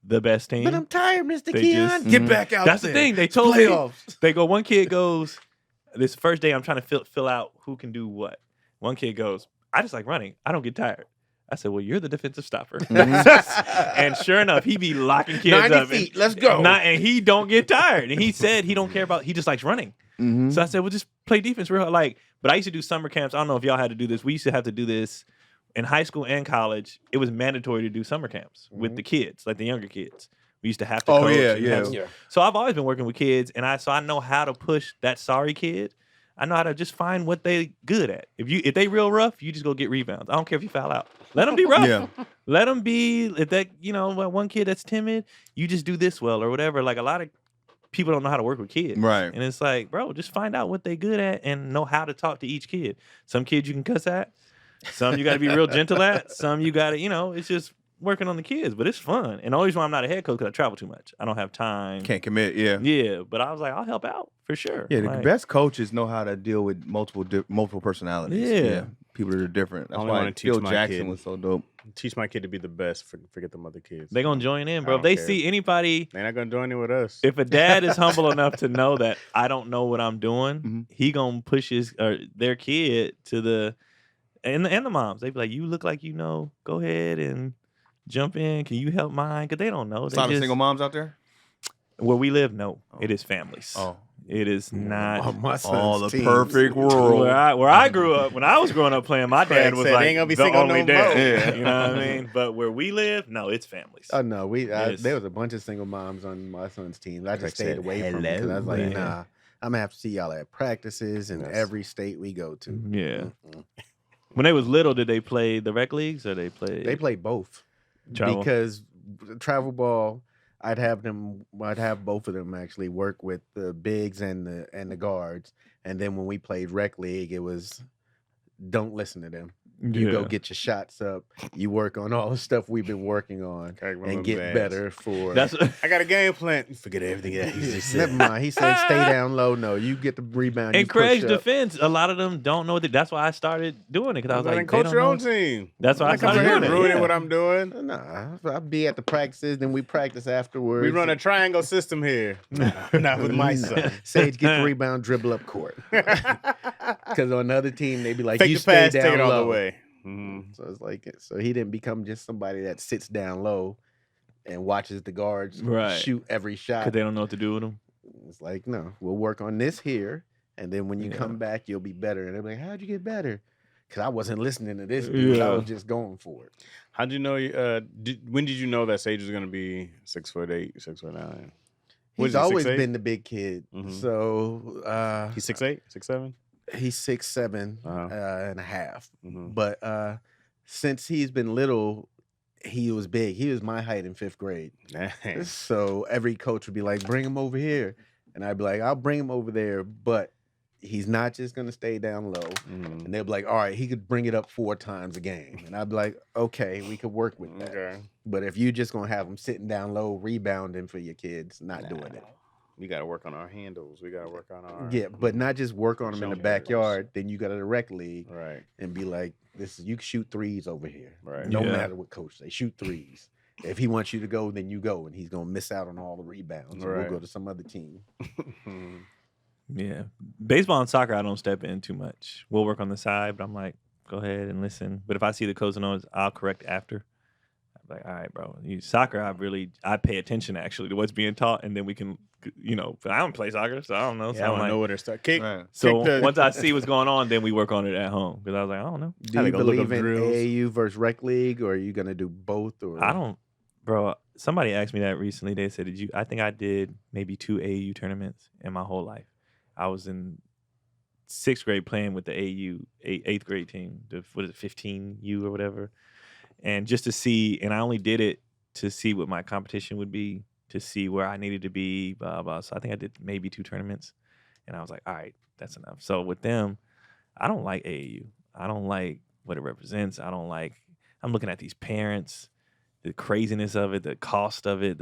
A: the best team.
B: But I'm tired, Mr. Keon.
D: Get back out.
A: That's
D: there.
A: The thing. They told me they go. One kid goes. This first day, I'm trying to fill out who can do what. One kid goes, I just like running. I don't get tired. I said, well, you're the defensive stopper. And sure enough, he be locking kids
B: 90
A: up.
B: feet, let's go.
A: And he don't get tired. And he said he don't care about, he just likes running.
B: Mm-hmm.
A: So I said, well, just play defense real hard. But I used to do summer camps. I don't know if y'all had to do this. We used to have to do this in high school and college. It was mandatory to do summer camps with the kids, like the younger kids. We used to have to coach.
D: Yeah.
A: So I've always been working with kids, and I know how to push that sorry kid. I know how to just find what they good at. If they real rough, you just go get rebounds. I don't care if you foul out. Let them be rough.
D: Yeah.
A: Let them be, if that, one kid that's timid, you just do this well or whatever. Like a lot of people don't know how to work with kids.
D: Right.
A: And it's like, bro, just find out what they good at and know how to talk to each kid. Some kids you can cuss at. Some you got to be real gentle at. Some you got to, it's just working on the kids. But it's fun. And the only reason why I'm not a head coach because I travel too much. I don't have time.
D: Can't commit, yeah.
A: Yeah, but I was like, I'll help out for sure.
D: Yeah, the best coaches know how to deal with multiple personalities.
A: Yeah.
D: People that are different. That's
C: I only
D: why
C: wanna teach
D: Phil
C: my
D: Jackson
C: kid.
D: was so dope.
C: Teach my kid to be the best. Forget them other kids.
A: They gonna join in, bro.
C: I
A: If
C: don't
A: they
C: care.
A: see anybody,
C: They're not gonna join in with us.
A: if a dad is humble enough to know that I don't know what I'm doing, he gonna push their kid to the and the moms. They be like, you look like you know. Go ahead and jump in. Can you help mine? Because they don't know.
D: It's not single moms out there?
A: Where we live, no. It is families.
D: Oh.
A: It is not.
B: My son's
D: All the
B: teams.
D: perfect world.
A: Where I grew up, when I was growing up playing, my
C: Craig
A: dad was
C: said,
A: like
C: "Ain't gonna be
A: the
C: single
A: only
C: no
A: dad."
C: more.
D: Yeah.
A: You know what I mean? But where we live, no, it's families.
B: Oh no,
A: Yes.
B: there was a bunch of single moms on my son's team. I just
C: Craig
B: stayed
C: said,
B: away from them because I was like,
A: "Hello."
B: nah, I'm gonna have to see y'all at practices in
C: Yes.
B: every state we go to.
A: Yeah.
B: Mm-mm.
A: When they was little, did they play the rec leagues or they play?
B: They play both
A: Travel?
B: because travel ball. I'd have both of them actually work with the bigs and the guards, and then when we played rec league, it was don't listen to them. You go
A: Yeah.
B: get your shots up. You work on all the stuff we've been working on and get better for.
A: That's
C: I got a game plan. Forget everything that he just
B: Never
C: said.
B: mind. He said, "Stay down low." No, you get the rebound.
A: in
B: you
A: Craig's
B: push up.
A: defense. A lot of them don't know that. That's why I started doing it because I was like,
C: coach
A: they
C: your
A: don't
C: own
A: know.
C: team.
A: That's why I
C: I'm
A: started
C: here
A: doing it.
C: ruining
A: Yeah.
C: what I'm doing.
B: Nah, I'll be at the practices, then we practice afterwards.
C: We run a triangle system here. Not with my son.
B: Sage get the rebound, dribble up court. Because on another team, they be like,
C: Fake
B: you
C: the
B: stay
C: pass,
B: down
C: take it all
B: low.
C: the way. Mm-hmm.
B: So it's like, so he didn't become just somebody that sits down low and watches the guards
A: Right.
B: shoot every shot.
A: Because they don't know what to do with them.
B: It's like, no, we'll work on this here. And then when you
A: Yeah.
B: come back, you'll be better. And they'll be like, how'd you get better? Because I wasn't listening to this dude. I
A: Yeah.
B: was just going for it.
C: How'd you know? When did you know that Sage was going to be 6'8", 6'9"?
B: He's always been the big kid.
C: Mhm.
B: So
C: He's 6'8", 6'7"?
B: he's 6'7"
C: Uh-huh.
B: and a half.
C: Mhm.
B: But since he's been little, he was big. He was my height in 5th grade.
C: Nice.
B: So every coach would be like, bring him over here. And I'd be like, I'll bring him over there, but he's not just going to stay down low.
C: Mhm.
B: And they'll be like, all right, he could bring it up 4 times a game. And I'd be like, okay, we could work with that.
C: Okay.
B: But if you just going to have him sitting down low, rebounding for your kids, not doing it.
C: We got to work on our handles. We got to work on our...
B: Yeah, but not just work on them in the
C: Zone
B: backyard. Then you got a direct league
C: Right.
B: and be like, "This is you can shoot threes over here.
C: Right.
B: No
A: Yeah.
B: matter what coach say, shoot threes. If he wants you to go, then you go, and he's gonna miss out on all the rebounds. And
C: Right.
B: We'll go to some other team.
A: Yeah. Baseball and soccer, I don't step in too much. We'll work on the side, but I'm like, go ahead and listen. But if I see the coach knows, I'll correct after. I'm like, all right, bro. Soccer, I pay attention actually to what's being taught, and then we can, but I don't play soccer, so I don't know. So
C: Yeah, I
A: I'm
C: don't
A: like,
C: know where to start. Kick.
D: Right.
A: so
C: kick the-
A: once I see what's going on, then we work on it at home. Because I was like, I don't know.
B: Do
C: Had
B: you
C: to go look up
B: believe in
C: drills.
B: AAU versus rec league, or are you gonna do both? Or
A: I don't, bro. Somebody asked me that recently. They said, I think I did maybe 2 AAU tournaments in my whole life. I was in 6th grade playing with the AAU 8th grade team, the 15U or whatever. And just to see, and I only did it to see what my competition would be, to see where I needed to be, blah, blah. So I think I did maybe 2 tournaments. And I was like, all right, that's enough. So with them, I don't like AAU. I don't like what it represents. I'm looking at these parents, the craziness of it, the cost of it,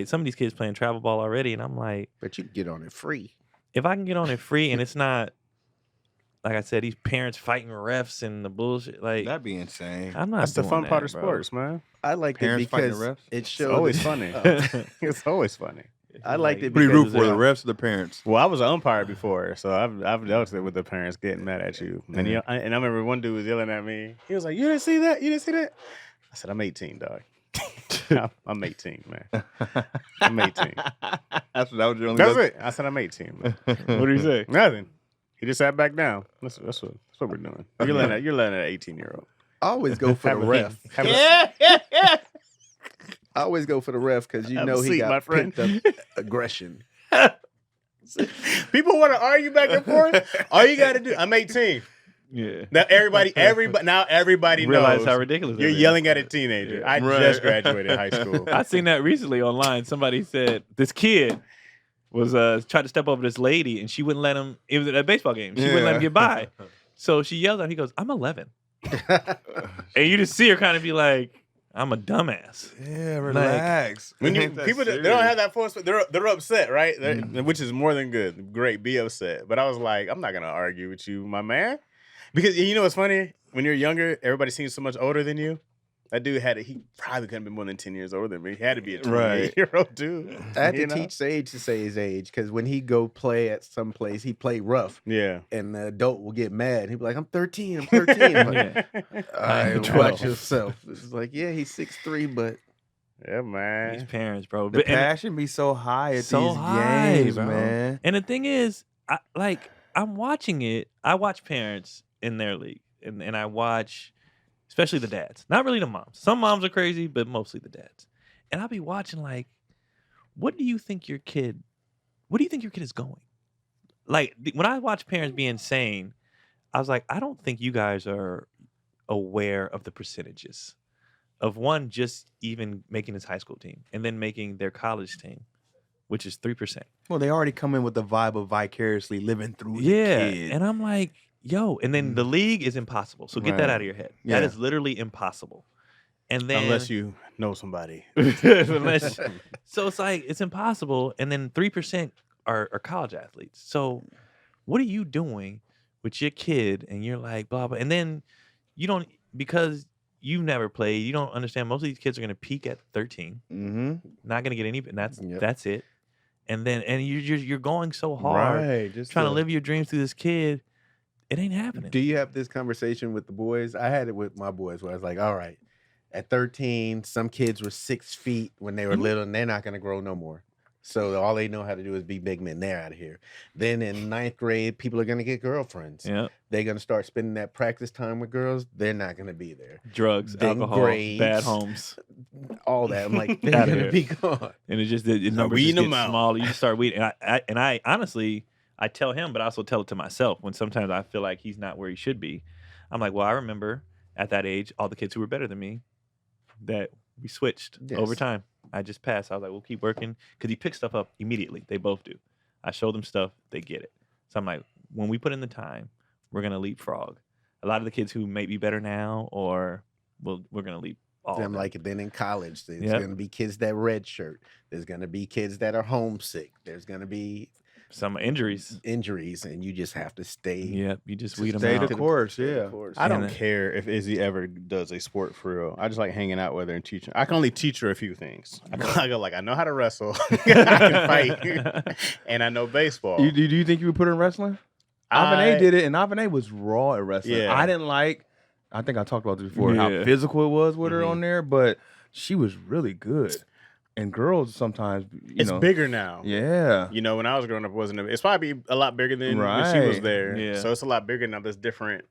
A: some of these kids playing travel ball already. And I'm like,
B: but you can get on it free.
A: if I can get on it free and it's not, like I said, these parents fighting refs and the bullshit, like,
D: That'd be insane.
A: I'm not
C: That's the
A: doing
C: fun
A: that,
C: part of
A: bro.
C: sports, man.
B: I liked
D: Parents
B: it
D: fighting
B: because
D: the refs?
B: it
C: It's
B: showed.
C: always funny. It's always funny.
B: I liked it
D: What do you
B: because
D: root for, the refs or the parents?
C: Well, I was an umpire before, so I've dealt with the parents getting mad at you. And
D: Mhm.
C: I remember one dude was yelling at me. He was like, "You didn't see that? You didn't see that?" I said, "I'm 18, dog. I'm 18, man. I'm 18.
D: That was your only.
C: That's it." I said, "I'm 18, man."
A: What do you say?
C: Nothing. He just sat back down. That's what we're doing. You're letting an 18-year-old.
B: I always go for the ref. I always go for the ref because you
C: Have a
B: know he
C: seat, my
B: got
C: friend.
B: pent up aggression.
C: People want to argue back and forth. All you got to do, I'm 18.
A: Yeah.
C: Now everybody
A: Realize
C: knows
A: how ridiculous
C: you're
A: that is.
C: yelling at a teenager.
A: Yeah.
C: I
D: Right.
C: just graduated high school.
A: I seen that recently online. Somebody said this kid was tried to step over this lady and she wouldn't let him. It was at a baseball game. She wouldn't let him get by. So she yelled at him. He goes, "I'm 11," and you just see her kind of be like, "I'm a dumbass."
D: Yeah, relax.
C: When you
D: Ain't that
C: people they
D: serious.
C: don't have that force, they're upset, right? Which is more than good. Great, be upset. But I was like, I'm not gonna argue with you, my man, because you know what's funny? When you're younger, everybody seems so much older than you. That dude he probably couldn't be more than 10 years older than me. He had to be a 28-year-old dude.
B: I had to
C: you know?
B: teach Sage to say his age because when he go play at some place, he play rough,
C: Yeah.
B: and the adult will get mad. He'll be like, "I'm 13. I'm 13." I'm like,
A: Yeah.
B: all right,
A: 12.
B: watch yourself. It's like, yeah, he's 6'3", but
C: Yeah,
A: These
C: man.
A: parents, bro.
D: The
A: But- and-
D: passion be so high at
A: So
D: these
A: high,
D: games,
A: bro.
D: man.
A: And the thing is, I'm watching it. I watch parents in their league, and I watch, especially the dads. Not really the moms. Some moms are crazy, but mostly the dads. And I'll be watching like, what do you think your kid is going? Like when I watch parents be insane, I was like, I don't think you guys are aware of the percentages of one just even making his high school team and then making their college team, which is 3%.
D: Well, they already come in with the vibe of vicariously living through the
A: Yeah,
D: kid.
A: and I'm like, and then the league is impossible. So get that out of your head. That
B: Yeah.
A: is literally impossible. And then
C: Unless you know somebody.
A: so it's like it's impossible. And then 3% are college athletes. So what are you doing with your kid? And you're like blah blah. And then you don't, because you've never played. You don't understand. Most of these kids are gonna peak at 13.
B: Mm-hmm.
A: Not gonna get any. And that's
B: Yep.
A: that's it. And then you're going so hard,
B: Right. Just
A: trying to live your dreams through this kid. It ain't happening.
B: Do you have this conversation with the boys? I had it with my boys where I was like, all right, at 13, some kids were 6 feet when they were little and they're not going to grow no more. So all they know how to do is be big men. They're out of here. Then in 9th grade, people are going to get girlfriends.
A: Yeah.
B: They're going to start spending that practice time with girls. They're not going to be there.
A: Drugs,
B: Then
A: alcohol,
B: grades.
A: bad homes.
B: All that. I'm like, they're
A: Outta
B: going to
A: here.
B: be gone.
A: And it just the numbers just
C: weeding
A: get
C: them out.
A: smaller. You just start weeding. And I honestly, I tell him, but I also tell it to myself when sometimes I feel like he's not where he should be. I'm like, well, I remember at that age, all the kids who were better than me, that we switched over
B: Yes.
A: time. I just passed. I was like, we'll keep working, because he picks stuff up immediately. They both do. I show them stuff, they get it. So I'm like, when we put in the time, we're gonna leapfrog. A lot of the kids who may be better now, or we're gonna leap all.
B: Then
A: of them.
B: like then in college, there's
A: Yep.
B: going to be kids that red shirt. There's going to be kids that are homesick. There's going to be
A: some injuries.
B: injuries, and you just have to stay.
A: Yep, you just weed them
D: Stay
A: out.
D: the course,
B: stay the
D: yeah.
B: course.
C: I don't
A: And,
C: care if Izzy ever does a sport for real. I just like hanging out with her and teaching. I can only teach her a few things. I go like, I know how to wrestle, I can fight, and I know baseball.
D: Do you think you would put her in wrestling? Ivan A did it, and Ivan A was raw at wrestling.
C: Yeah.
D: I didn't like. I think I talked about this before. How
A: Yeah.
D: physical it was with her
C: Mhm.
D: on there, but she was really good. And girls sometimes,
C: It's bigger now.
D: Yeah.
C: You know, when I was growing up, it wasn't. It's probably a lot bigger than when she was
D: Right.
C: there.
A: Yeah.
C: So it's a lot bigger now. There's different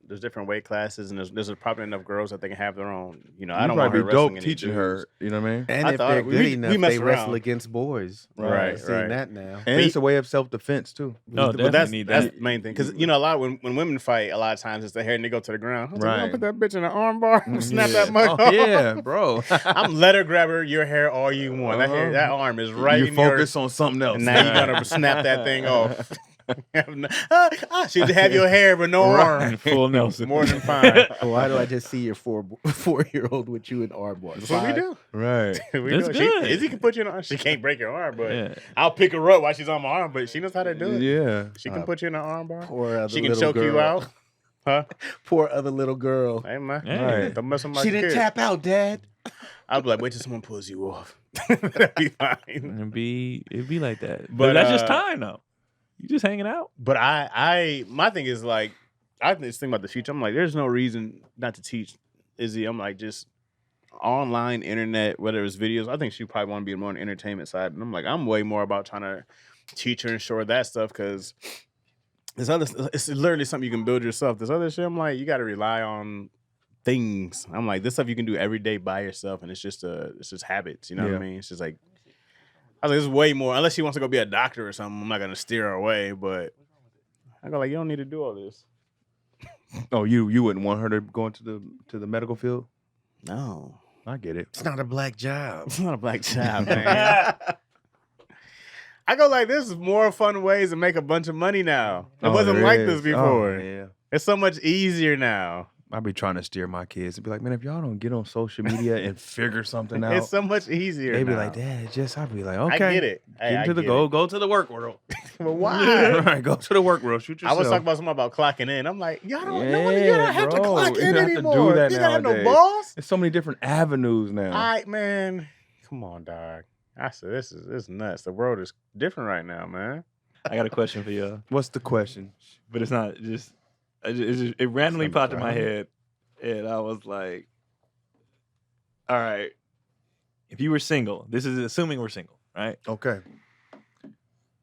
C: weight classes, and there's probably enough girls that they can have their own. You know, I
D: You'd
C: don't want
D: probably
C: her
D: be dope
C: wrestling any
D: teaching her.
C: dudes.
D: You know what I mean?
B: And
C: I
B: if
C: thought
B: they're
C: we-
B: good
C: we
B: enough,
C: mess
B: they wrestle
C: around.
B: against boys.
C: Right,
B: I've seen
C: right.
B: that now.
D: And it's a way of self defense too.
A: No,
C: But
A: definitely
C: that's
A: need
C: that's
A: that.
C: the main thing, because you know a lot when women fight, a lot of times it's the hair and they go to the ground. I was like, you
D: Right.
C: gonna put that bitch in an arm bar, snap
D: Yeah.
C: that mug
D: Oh,
C: off.
D: yeah, bro.
C: I'm let her grab her your hair all you want. That hair, that arm is right
D: You
C: in
D: focus on something else.
C: and now you're gonna snap that thing off. She'd have your hair but no arm.
A: Full Nelson.
C: More than fine.
B: Why do I just see your 4-year-old with you in arm bars?
C: That's what we do.
D: Right.
C: We
A: That's
C: do.
A: good.
C: Izzy can put you in an arm. She can't break your arm, but
A: Yeah.
C: I'll pick her up while she's on my arm. But she knows how to do it.
D: Yeah.
C: She can put you in an arm bar.
B: Poor other
C: She can
B: little
C: choke
B: girl.
C: you out. Huh?
B: Poor other little girl.
C: Hey man,
A: Yeah.
C: don't mess with my
B: She didn't
C: kid.
B: tap out, Dad.
C: I'll be like, wait till someone pulls you off. That'd be fine.
A: It'd be like that. But
C: But,
A: that's just
C: uh,
A: time though. You just hanging out.
C: But my thing is like, I just think about the future. I'm like, there's no reason not to teach Izzy. I'm like, just online, internet, whether it's videos. I think she probably want to be more on the entertainment side. And I'm like, I'm way more about trying to teach her and show her that stuff, because it's literally something you can build yourself. This other shit, I'm like, you got to rely on things. I'm like, this stuff you can do every day by yourself, and it's just habits. You know what I
D: Yeah.
C: mean? It's just like, I was like, it's way more. Unless she wants to go be a doctor or something, I'm not gonna steer her away. But I go like, you don't need to do all this.
D: Oh, you wouldn't want her to go into the medical field?
C: No,
D: I get it.
B: It's not a black job.
C: it's not a black job, man. I go like, there's more fun ways to make a bunch of money now. It
D: Oh,
C: wasn't
D: there
C: like
D: is.
C: this before.
D: Oh, yeah.
C: It's so much easier now.
D: I be trying to steer my kids and be like, man, if y'all don't get on social media and figure something out,
C: It's so much easier.
D: they be
C: now.
D: like, Dad, just I'll be like,
C: I
D: okay,
C: get it. Hey,
D: Get
C: I
D: into the
C: get
D: go to the work world.
C: But why?
D: Right, go to the work world. Shoot
C: I
D: yourself.
C: was talking about something about clocking in. I'm like, y'all don't, no one, you
D: Yeah,
C: don't have to
D: bro.
C: clock
D: You
C: in
D: don't have to do
C: anymore.
D: that
C: You gotta have no
D: nowadays.
C: boss.
D: There's so many different avenues now.
C: All right, man. Come on, dog. I said, this is nuts. The world is different right now, man.
A: I got a question for y'all,
D: What's the question?
A: but it's not just. It randomly
D: Something
A: popped in my
D: fine.
A: head, and I was like, "All right, if you were single, this is assuming we're single, right?
D: Okay.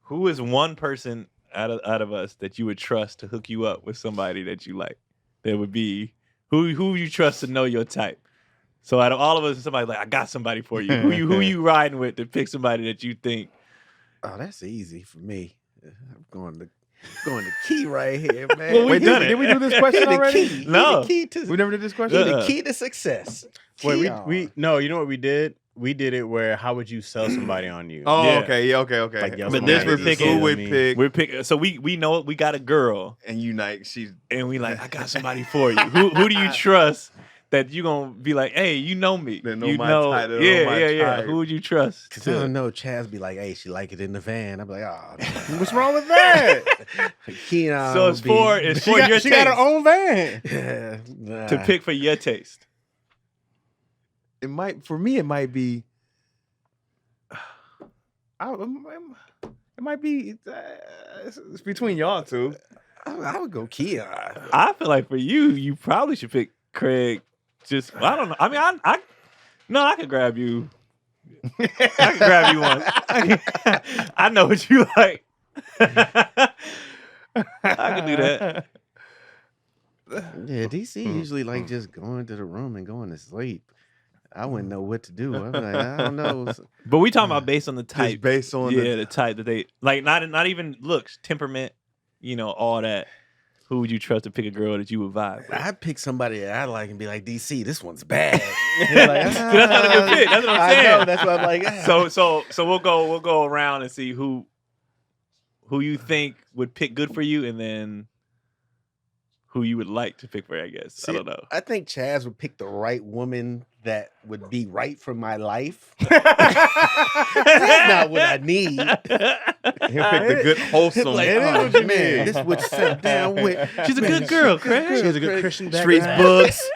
A: Who is one person out of us that you would trust to hook you up with somebody that you like? That would be who you trust to know your type. So out of all of us, somebody like, I got somebody for you. Who you riding with to pick somebody that you think?
B: Oh, that's easy for me. I'm going to key right here, man.
A: Well, we
D: Wait,
A: done
D: did
A: it.
D: we do this question
B: He the
D: already?
B: key. He
A: No.
B: the key to
D: We never did this question?
B: he the key to success.
C: Wait,
B: Keon.
C: we no, you know what we did? we did it where how would you sell somebody on you?
D: Oh,
A: Yeah.
D: okay. Yeah, okay.
C: Like, yo,
A: But this we're picking-
D: Who would pick?
A: We're picking. So we know we got a girl,
D: And Unite. She's
A: and we like, I got somebody for you. Who do you trust that you gonna be like, hey, you know me,
D: They know
A: you
D: my
A: know,
D: type, they know my
A: yeah.
D: type.
A: Who would you trust?
B: Cause I don't know. Chaz be like, "Hey, she like it in the van." I'm like, "Oh,
C: What's wrong with that?
B: Keon."
A: So it's for your
C: she
A: taste
C: got her own van.
A: to pick for your taste.
D: it might for me. It might be. It might be. It's between y'all two.
B: I would go Keon.
A: I feel like for you probably should pick Craig. Just I don't know. I mean, I could grab you. I could grab you once. I know what you like. I can do that.
B: Yeah, DC usually like just going to the room and going to sleep. I wouldn't know what to do. I'm like, I don't know.
A: But we talking about based on the type.
D: Just based on
A: the type that they like. Not even looks, temperament. All that. Who would you trust to pick a girl that you would vibe with?
B: I'd pick somebody that I like and be like, DC, this one's bad.
A: That's not a good pick. That's what I'm saying.
B: I know, that's what I'm like.
A: So we'll go around and see who you think would pick good for you, and then who you would like to pick for. I guess I don't know.
B: I think Chaz would pick the right woman that would be right for my life. That's not what I need.
D: He'll pick the good wholesome.
B: Like,
C: It is
B: oh,
C: what you
B: man,
C: need.
B: this would sit down with.
A: She's a good girl, Craig.
C: She has a good Christian
B: Streets
C: background.
B: books.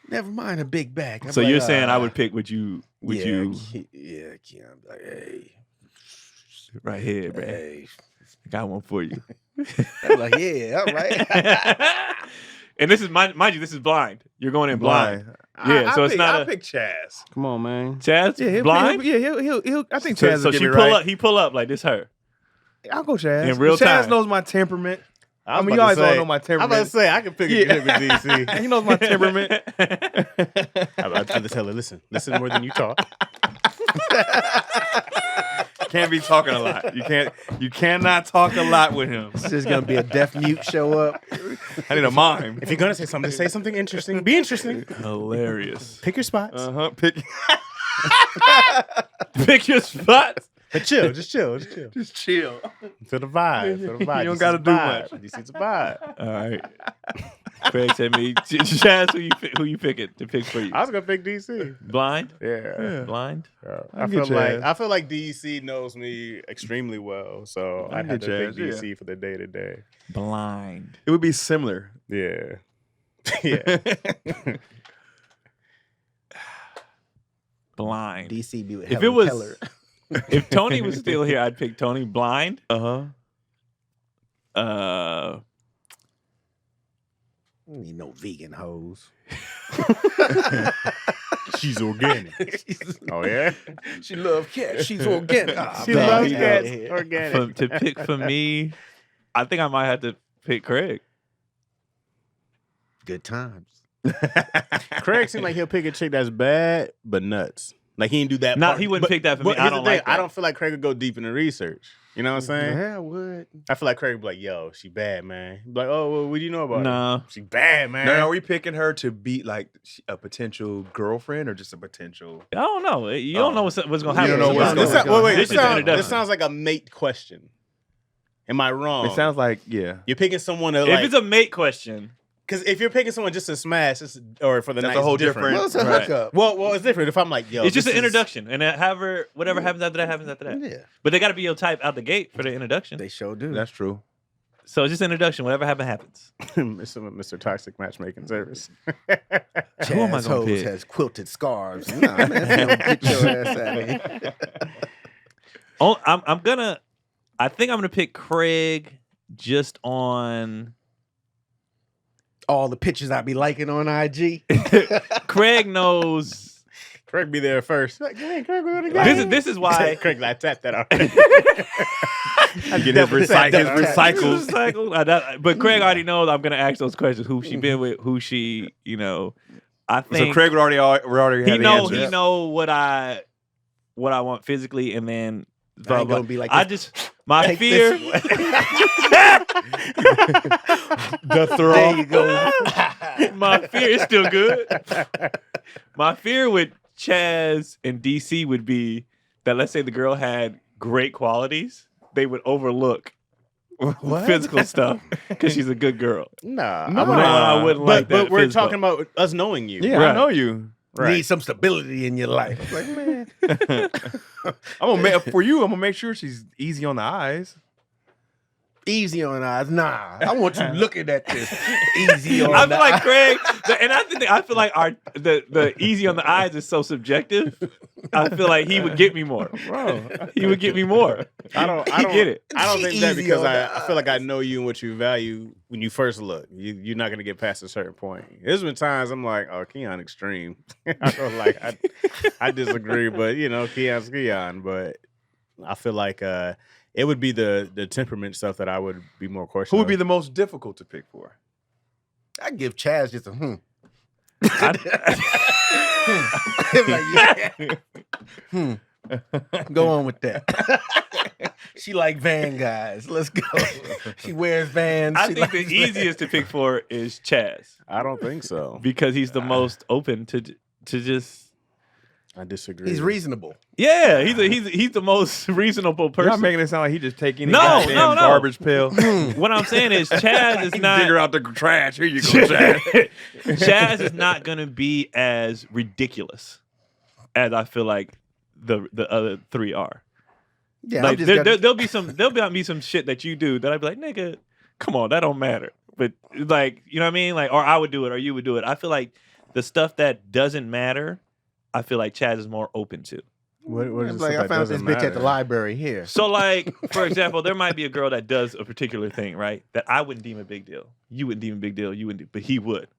B: Never mind a big back. I'm
A: So
B: like,
A: you're saying I would pick you
B: Keon. Like, hey,
A: right here, man.
B: hey.
A: I got one for you.
B: I'm like, yeah, all right.
A: And this is mind you, this is blind. You're going in blind. Yeah, so it's not
D: I pick Chaz.
C: Come on, man.
A: Chaz,
D: Yeah,
A: blind.
D: he'll. I think
A: So,
D: Chaz
A: so
D: will give
A: she
D: me
A: pull
D: right.
A: up. He pull up like this. Her.
D: I'll go Chaz.
A: In real
D: Chaz
A: time.
D: knows my temperament. I
C: was
D: mean, you
C: about
D: always
C: to
D: all
C: say-
D: know my
C: I'm about to
D: temperament.
C: say I can pick a good with DC.
D: He knows my temperament.
C: I'm about to tell her, listen more than you talk.
D: Can't be talking a lot. You cannot talk a lot with him.
B: It's just gonna be a deaf mute show up.
D: I need a mime.
C: If you're gonna say something interesting. Be interesting.
A: Hilarious.
C: Pick your spots.
D: Pick.
A: Pick your spots.
C: But just chill.
D: Just chill.
C: Feel the vibe.
D: You don't gotta do much.
C: This is a vibe.
A: All right. Craig said me. Chaz, who you picking to pick for you?
C: I was gonna pick DC.
A: Blind.
C: Yeah.
A: Blind.
C: I
D: get
C: feel like DC knows me extremely well, so
D: I
C: I'd have
D: get
C: to pick
D: Chaz,
C: DC for the day to day.
A: Blind.
D: It would be similar.
C: Yeah. Yeah.
A: Blind.
B: DC be with
A: If
B: Helen
A: it was-
B: Keller.
A: If Tony was still here, I'd pick Tony. Blind.
D: Uh-huh.
B: Need no vegan hoes.
C: She's organic. Oh yeah.
B: She love cats. She's organic.
C: She
A: man,
C: loves
A: he
C: cats.
B: does.
C: Organic.
A: To pick for me, I think I might have to pick Craig.
B: Good times.
C: Craig seemed like he'll pick a chick that's bad but nuts. Like he didn't do that.
A: No,
C: part.
A: he wouldn't
C: But-
A: pick that for me.
C: but
A: I
C: here's
A: don't
C: the thing,
A: like that.
C: I don't feel like Craig would go deep in the research. You know what I'm saying?
B: Yeah, I would.
C: I feel like Craig would be like, "Yo, she bad, man." He'd be like, "Oh, well, what do you know about her?"
A: Nah.
C: She bad, man.
D: Now, are we picking her to be like a potential girlfriend or just a potential?
A: I don't know. You don't know what's going to
D: You
A: happen.
D: don't know what's
C: This
D: going
C: sound- wait,
A: This
C: this
A: is
C: sounds,
A: introduction.
C: this sounds like a mate question. Am I wrong?
D: It sounds like yeah.
C: You're picking someone to
A: If
C: like,
A: it's a mate question,
C: because if you're picking someone just to smash, or for the
D: That's
C: night,
D: a whole
C: it's different.
D: different-
B: Well, it's a
A: Right.
B: hookup.
C: Well, it's different. If I'm like, yo,
A: it's just
C: this
A: an
C: is-
A: introduction, and whatever happens after that happens after that.
B: Yeah,
A: But they got to be your type out the gate for the introduction.
B: they sure do.
D: That's true.
A: So it's just introduction. Whatever happens.
C: Mr. Toxic Matchmaking Service.
A: Who am I
B: Chaz
A: gonna
B: Hose
A: pick?
B: has quilted scarves. Nah, man, get your ass out of here.
A: Oh, I think I'm gonna pick Craig just on.
B: All the pictures I be liking on IG.
A: Craig knows.
C: Craig be there first. Like, hey, Craig, we're gonna
A: This is why.
C: Craig, I tapped that already.
D: Get his recycles.
A: Recycled. But Craig already knows I'm gonna ask those questions. Who she been with? Who she? I think
D: So Craig would already have
A: he
D: the
A: know
D: answer.
A: he know what I want physically, and then
B: I ain't gonna be like
A: I
B: this.
A: just my
B: Take
A: fear.
B: this
C: The
B: There you go.
A: My fear is still good. My fear with Chaz and DC would be that. Let's say the girl had great qualities, they would overlook
D: What?
A: physical stuff because she's a good girl.
C: Nah,
D: No.
A: I wouldn't like that.
C: But we're
A: physical.
C: talking about us knowing you.
D: Yeah,
A: Right.
D: I know you.
C: Right.
D: Need some stability in your life. I'm like, man. I'm gonna make sure she's easy on the eyes.
B: Easy on eyes. Nah.
D: I want you looking at this easy on
A: I
D: the
A: feel like
D: eyes.
A: Craig, and I feel like the easy on the eyes is so subjective. I feel like he would get me more.
C: Bro,
A: He would get me more.
C: I don't
A: get it.
C: I don't
D: She
C: think that
D: easy
C: because
D: on
C: I
D: the
C: feel like I
D: eyes.
C: know you and what you value when you first look. You're not gonna get past a certain point. There's been times I'm like, oh, Keon extreme. I feel like I disagree, but Keon's Keon. But I feel like it would be the temperament stuff that I would be more questioning.
D: Who would be the most difficult to pick for?
B: I give Chaz just a Go on with that. She like Van guys. Let's go. She wears Vans.
A: I
B: She
A: think the
B: likes
A: easiest to pick for is Chaz
C: I don't think so.
A: because he's the most open to just.
C: I disagree.
B: He's reasonable.
A: Yeah, he's the most reasonable
D: You're not
A: person.
D: making it sound like he just take any
A: No,
D: goddamn
A: no.
D: garbage pail.
A: What I'm saying is Chaz is
D: He
A: not.
D: figure out the trash. Here you go, Chaz.
A: Chaz is not going to be as ridiculous as I feel like the other three are.
B: Yeah,
A: Like
B: I'm just
A: there'll be some shit that you do that I'd be like, nigga, come on, that don't matter. But like, you know what I mean? Like, or I would do it, or you would do it. I feel like the stuff that doesn't matter, I feel like Chaz is more open to.
C: What is
B: It's like I found this bitch at the library here.
A: So, like, for example, there might be a girl that does a particular thing, right? That I wouldn't deem a big deal. You wouldn't deem a big deal. You wouldn't, but he would.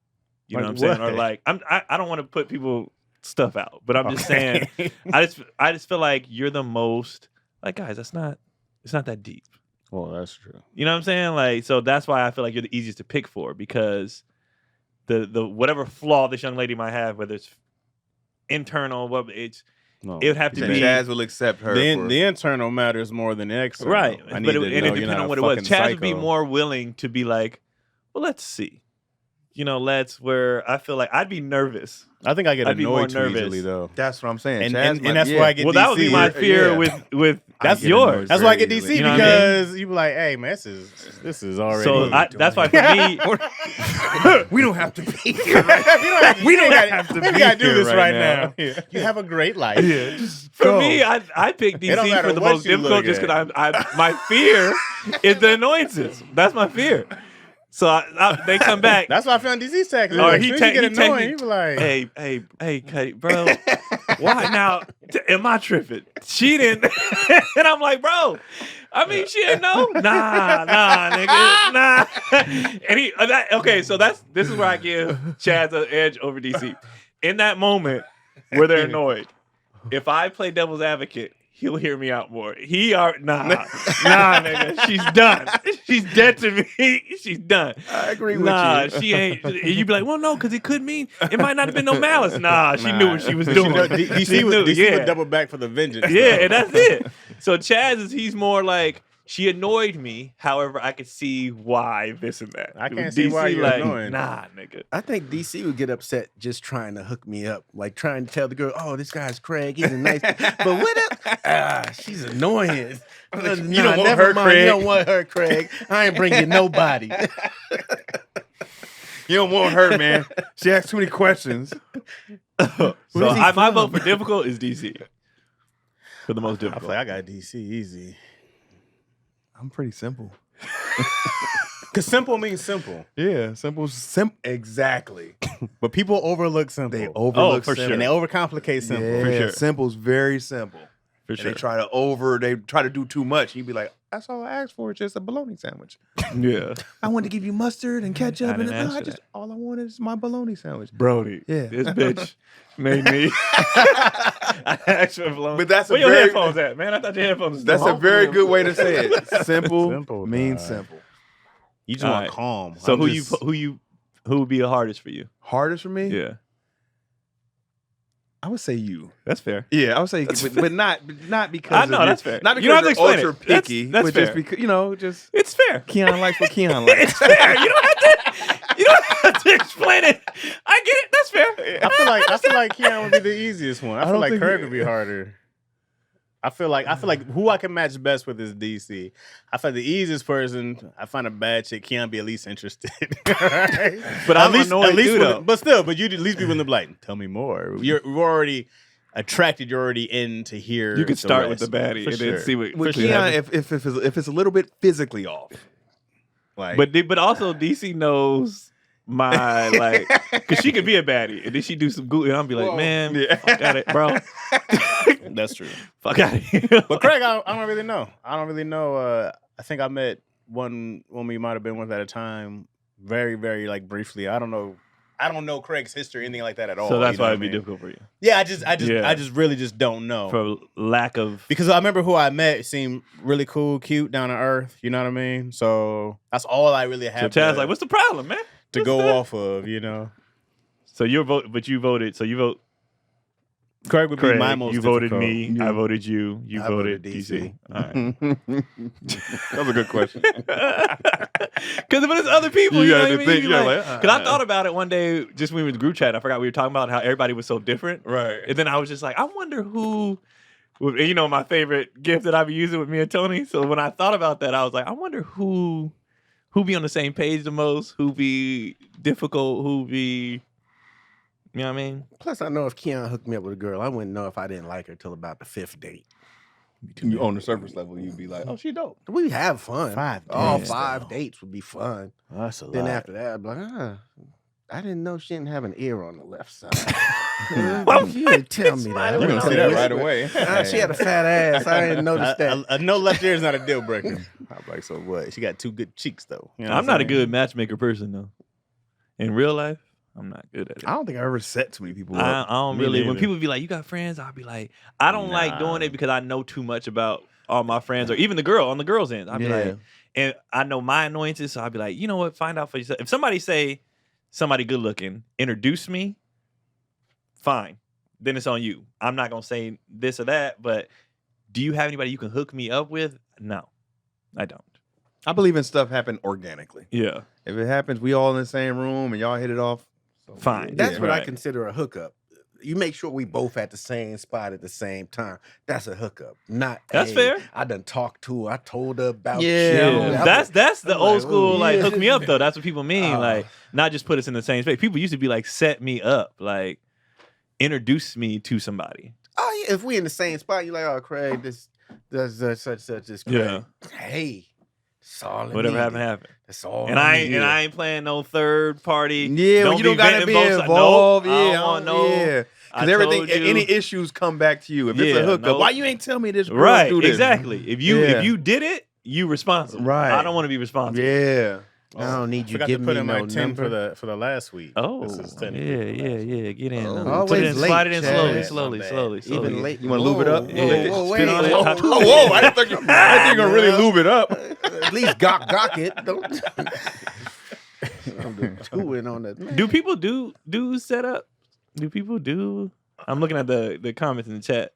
A: You know
C: Like
A: what I'm saying? Or
C: what?
A: like, I don't want to put people stuff out, but I'm just saying. I just feel like you're the most like, guys. It's not that deep.
C: Well, that's true.
A: You know what I'm saying? Like, so that's why I feel like you're the easiest to pick for because the whatever flaw this young lady might have, whether it's internal, what it would have to
D: Said
A: be.
D: Chaz will accept her.
C: The internal matters more than the external.
A: Right,
C: I need
A: but
C: to
A: it
C: know
A: depends
C: you're not
A: on
C: a
A: what it was.
C: fucking
A: Chaz would be
C: psycho.
A: more willing to be like, well, let's see. Where I feel like I'd be nervous.
C: I think I get
A: I'd be more
C: annoyed too
A: nervous.
C: easily though.
D: That's what I'm saying.
C: And
D: Chaz might-
C: that's
D: yeah.
C: why I get
A: Well,
C: DC.
A: that would be my fear
D: Yeah.
A: with
C: That's
D: get
A: yours.
D: annoyed.
C: That's why I get
D: Very
C: DC
D: easily.
A: You know what I mean?
C: because you be like, hey man, this is already.
A: So that's why for me,
D: We don't have to be here.
C: we don't have to
D: be
C: gotta do
D: here
C: this
D: right
C: right
D: now.
C: now. You have a great life.
A: for
D: Go.
A: me, I pick
C: It don't
A: DC
C: matter
A: for the
C: what
A: most
C: you
A: difficult
C: look
A: just
C: at.
A: because my fear is the annoyances. That's my fear. So they come back.
C: That's why I found DC text.
A: Or
C: Like,
A: he
C: as soon as
A: text-
C: you
A: he
C: get
A: text
C: annoying.
A: me,
C: He be like,
A: hey, Cuddy, bro. Why now? Am I tripping? She didn't, and I'm like, bro. I mean, she didn't know. Nah, nigga, nah. And okay. So this is where I give Chaz an edge over DC. In that moment where they're annoyed, if I play devil's advocate, he'll hear me out more. Nah, nigga, she's done. She's dead to me. She's done.
B: I agree with
A: Nah,
B: you.
A: she ain't. You'd be like, well, no, because it could mean it might not have been no malice. Nah, she knew what she was doing.
C: DC
A: She knew,
C: DC
A: yeah.
C: would double back for the vengeance.
A: Yeah,
C: though.
A: and that's it. So Chaz he's more like, she annoyed me. However, I could see why this and that.
C: I can't
A: With
C: see why you're
A: like,
C: annoying.
A: nah, nigga.
B: I think DC would get upset just trying to hook me up, like trying to tell the girl, "Oh, this guy's Craig. He's a nice." But what if she's annoying?
C: You don't want
B: never
C: her,
B: mind.
C: Craig.
B: You don't want her, Craig. I ain't bringing nobody.
D: You don't want her, man. She asks too many questions.
A: So
B: Where's he
A: my
B: from?
A: vote for difficult is DC. For the most
C: I feel
A: difficult.
C: like I got DC easy.
D: I'm pretty simple.
C: Because simple means simple.
D: Yeah, simple. Exactly.
C: But people overlook simple.
D: They overlook
A: for
D: simple.
A: sure.
C: And they overcomplicate simple.
D: Yeah,
A: For sure.
D: Simple's very simple.
A: For
D: And
A: sure.
D: they try to do too much. You'd be like, that's all I asked for. It's just a bologna sandwich.
A: Yeah.
D: I wanted to give you mustard and ketchup.
A: I didn't
D: and
A: ask for that.
D: all I wanted is my bologna sandwich.
A: Brody.
D: Yeah.
A: This bitch made me. I asked for a blown.
D: But that's a
A: Where your
D: very-
A: headphones at, man? I thought your headphones was
D: That's a
A: still
D: very good way to say it. Simple,
C: Simple,
D: means
C: dog.
D: simple.
C: You just
A: All
C: want
A: right.
C: calm.
A: So
C: I'm
A: who would be the hardest for you?
D: Hardest for me?
A: Yeah.
D: I would say you.
A: That's fair.
D: Yeah, I would say, but not because
A: I know,
D: of
A: that's
D: you.
A: fair.
D: Not
A: You don't
D: because
A: have to
D: you're
A: explain
D: ultra
A: it. That's
D: picky,
A: fair.
D: but just because
A: It's fair.
D: Keon likes what Keon likes.
A: It's fair. You don't have to. You don't have to explain it. I get it. That's fair.
C: I feel like Keon would be the easiest one. I feel
D: don't
C: like
D: think
C: Craig would be harder. I feel like who I can match best with is DC. I feel like the easiest person, I find a bad chick, Keon be at least interested. Right?
A: But I'm annoyed too, though.
C: But you'd at least be willing to be like, tell me more. We're already attracted, you're already in to hear.
A: You could start with
C: rest.
A: the baddie and then see what.
D: With
A: what
D: Keon,
A: happens.
D: if it's a little bit physically off, like,
A: But also DC knows my like, cause she could be a baddie and then she do some good and I'll be like, man, fuck out it, bro.
C: That's true.
A: Fuck out of here.
C: But Craig, I don't really know. I think I met one woman you might have been with at a time, very, very like briefly. I don't know Craig's history, anything like that at all.
A: So that's
C: you know
A: why
C: what
A: it'd be
C: I mean?
A: difficult for you.
C: Yeah, I just really just don't know.
A: For lack of
C: Because I remember who I met seemed really cool, cute, down to earth. You know what I mean? So that's all I really
A: so
C: have
A: Chaz like, what's the problem, man?
C: to go off of, you know.
A: So you voted. So you vote
C: Craig would be
A: Craig.
C: My most
A: You voted
C: difficult.
A: me.
B: Yeah.
A: I voted you. You
B: I
A: voted
B: voted
A: DC.
B: DC.
A: All right.
D: that was a good question.
A: Because but it's other people, you know what I mean? Because I thought about it one day, just when we were in the group chat. I forgot we were talking about how everybody was so different,
D: Right.
A: and then I was just like, I wonder who. And you know, my favorite gift that I be using with me and Tony. So when I thought about that, I was like, I wonder who be on the same page the most, who be difficult, who be, you know what I mean?
B: Plus, I know if Keon hooked me up with a girl, I wouldn't know if I didn't like her till about the 5th date.
D: You on the surface level, you'd be like, oh, she dope.
B: We have fun.
C: 5
B: All
C: dates,
B: 5
C: though.
B: dates would be fun.
C: That's a
B: Then
C: lot.
B: after that, I'd be like, I didn't know she didn't have an ear on the left side.
A: Well,
B: you didn't tell me that.
D: You're going to see that right away.
B: She had a fat ass. I didn't notice that.
C: A no left ear is not a deal breaker. I'm like, so what? She got 2 good cheeks though. You know what
A: I'm not a
C: saying?
A: good matchmaker person though. In real life, I'm not good at it.
D: I don't think I ever set too many people
A: I
D: up.
A: don't
C: Me
A: really. When
C: neither.
A: people be like, "You got friends?" I'll be like, "I don't like doing
C: Nah.
A: it because I know too much about all my friends, or even the girl on the girl's end." I'll be like, and I know my annoyances, so I'll be like, you know what? Find out for yourself. If somebody say somebody good looking, introduce me. Fine, then it's on you. I'm not gonna say this or that, but do you have anybody you can hook me up with? No, I don't.
D: I believe in stuff happen organically.
A: Yeah,
D: If it happens, we all in the same room and y'all hit it off. So
A: Fine.
B: That's
A: Yeah.
B: what I
A: Right.
B: consider a hookup. You make sure we both at the same spot at the same time. That's a hookup. Not
A: That's
B: hey,
A: fair.
B: I done talked to her. I told her about
D: Yeah.
B: you.
A: yeah. That's the
B: I'm
A: old
B: like,
A: school
B: ooh,
A: like
B: yeah.
A: hook me up though. That's what people mean.
B: Oh.
A: Like not just put us in the same space. People used to be like set me up, like introduce me to somebody.
B: Oh yeah, if we in the same spot, you're like, oh Craig, this such this Craig.
A: Yeah.
B: Hey, that's all I
A: Whatever
B: needed.
A: happened.
B: That's all.
A: And I ain't playing no third party.
D: Yeah, when you don't gotta
A: venting
D: be
A: both sides.
D: involved.
A: Nope,
D: Yeah,
A: I don't want no.
D: yeah.
A: I
D: Because everything,
A: told you.
D: any issues come back to you. If it's
A: Yeah,
D: a hookup,
A: no.
D: why you ain't tell me this girl
A: Right,
D: do this?
A: exactly. If you
D: Yeah.
A: if you did it, you responsible.
D: Right.
A: I don't want to be responsible.
D: Yeah.
B: I don't need you
C: Forgot
B: give
C: to put
B: me
C: in
B: no
C: my 10
B: number.
C: for the last week.
A: Oh,
C: This is
A: yeah,
C: 10
A: yeah. Get in.
D: Oh.
A: Put it
B: Always
A: in,
B: late,
A: slide it in
B: Chaz.
A: slowly.
C: My bad.
A: slowly.
B: Even late.
D: You wanna lube it up?
B: Whoa,
A: Yeah.
B: whoa,
A: Spit
B: wait.
A: on it.
D: Whoa, I didn't think you're gonna really lube it up.
B: At least gawk it. Don't. I'm chewing on that.
A: Do people do setups? Do people do? I'm looking at the comments in the chat.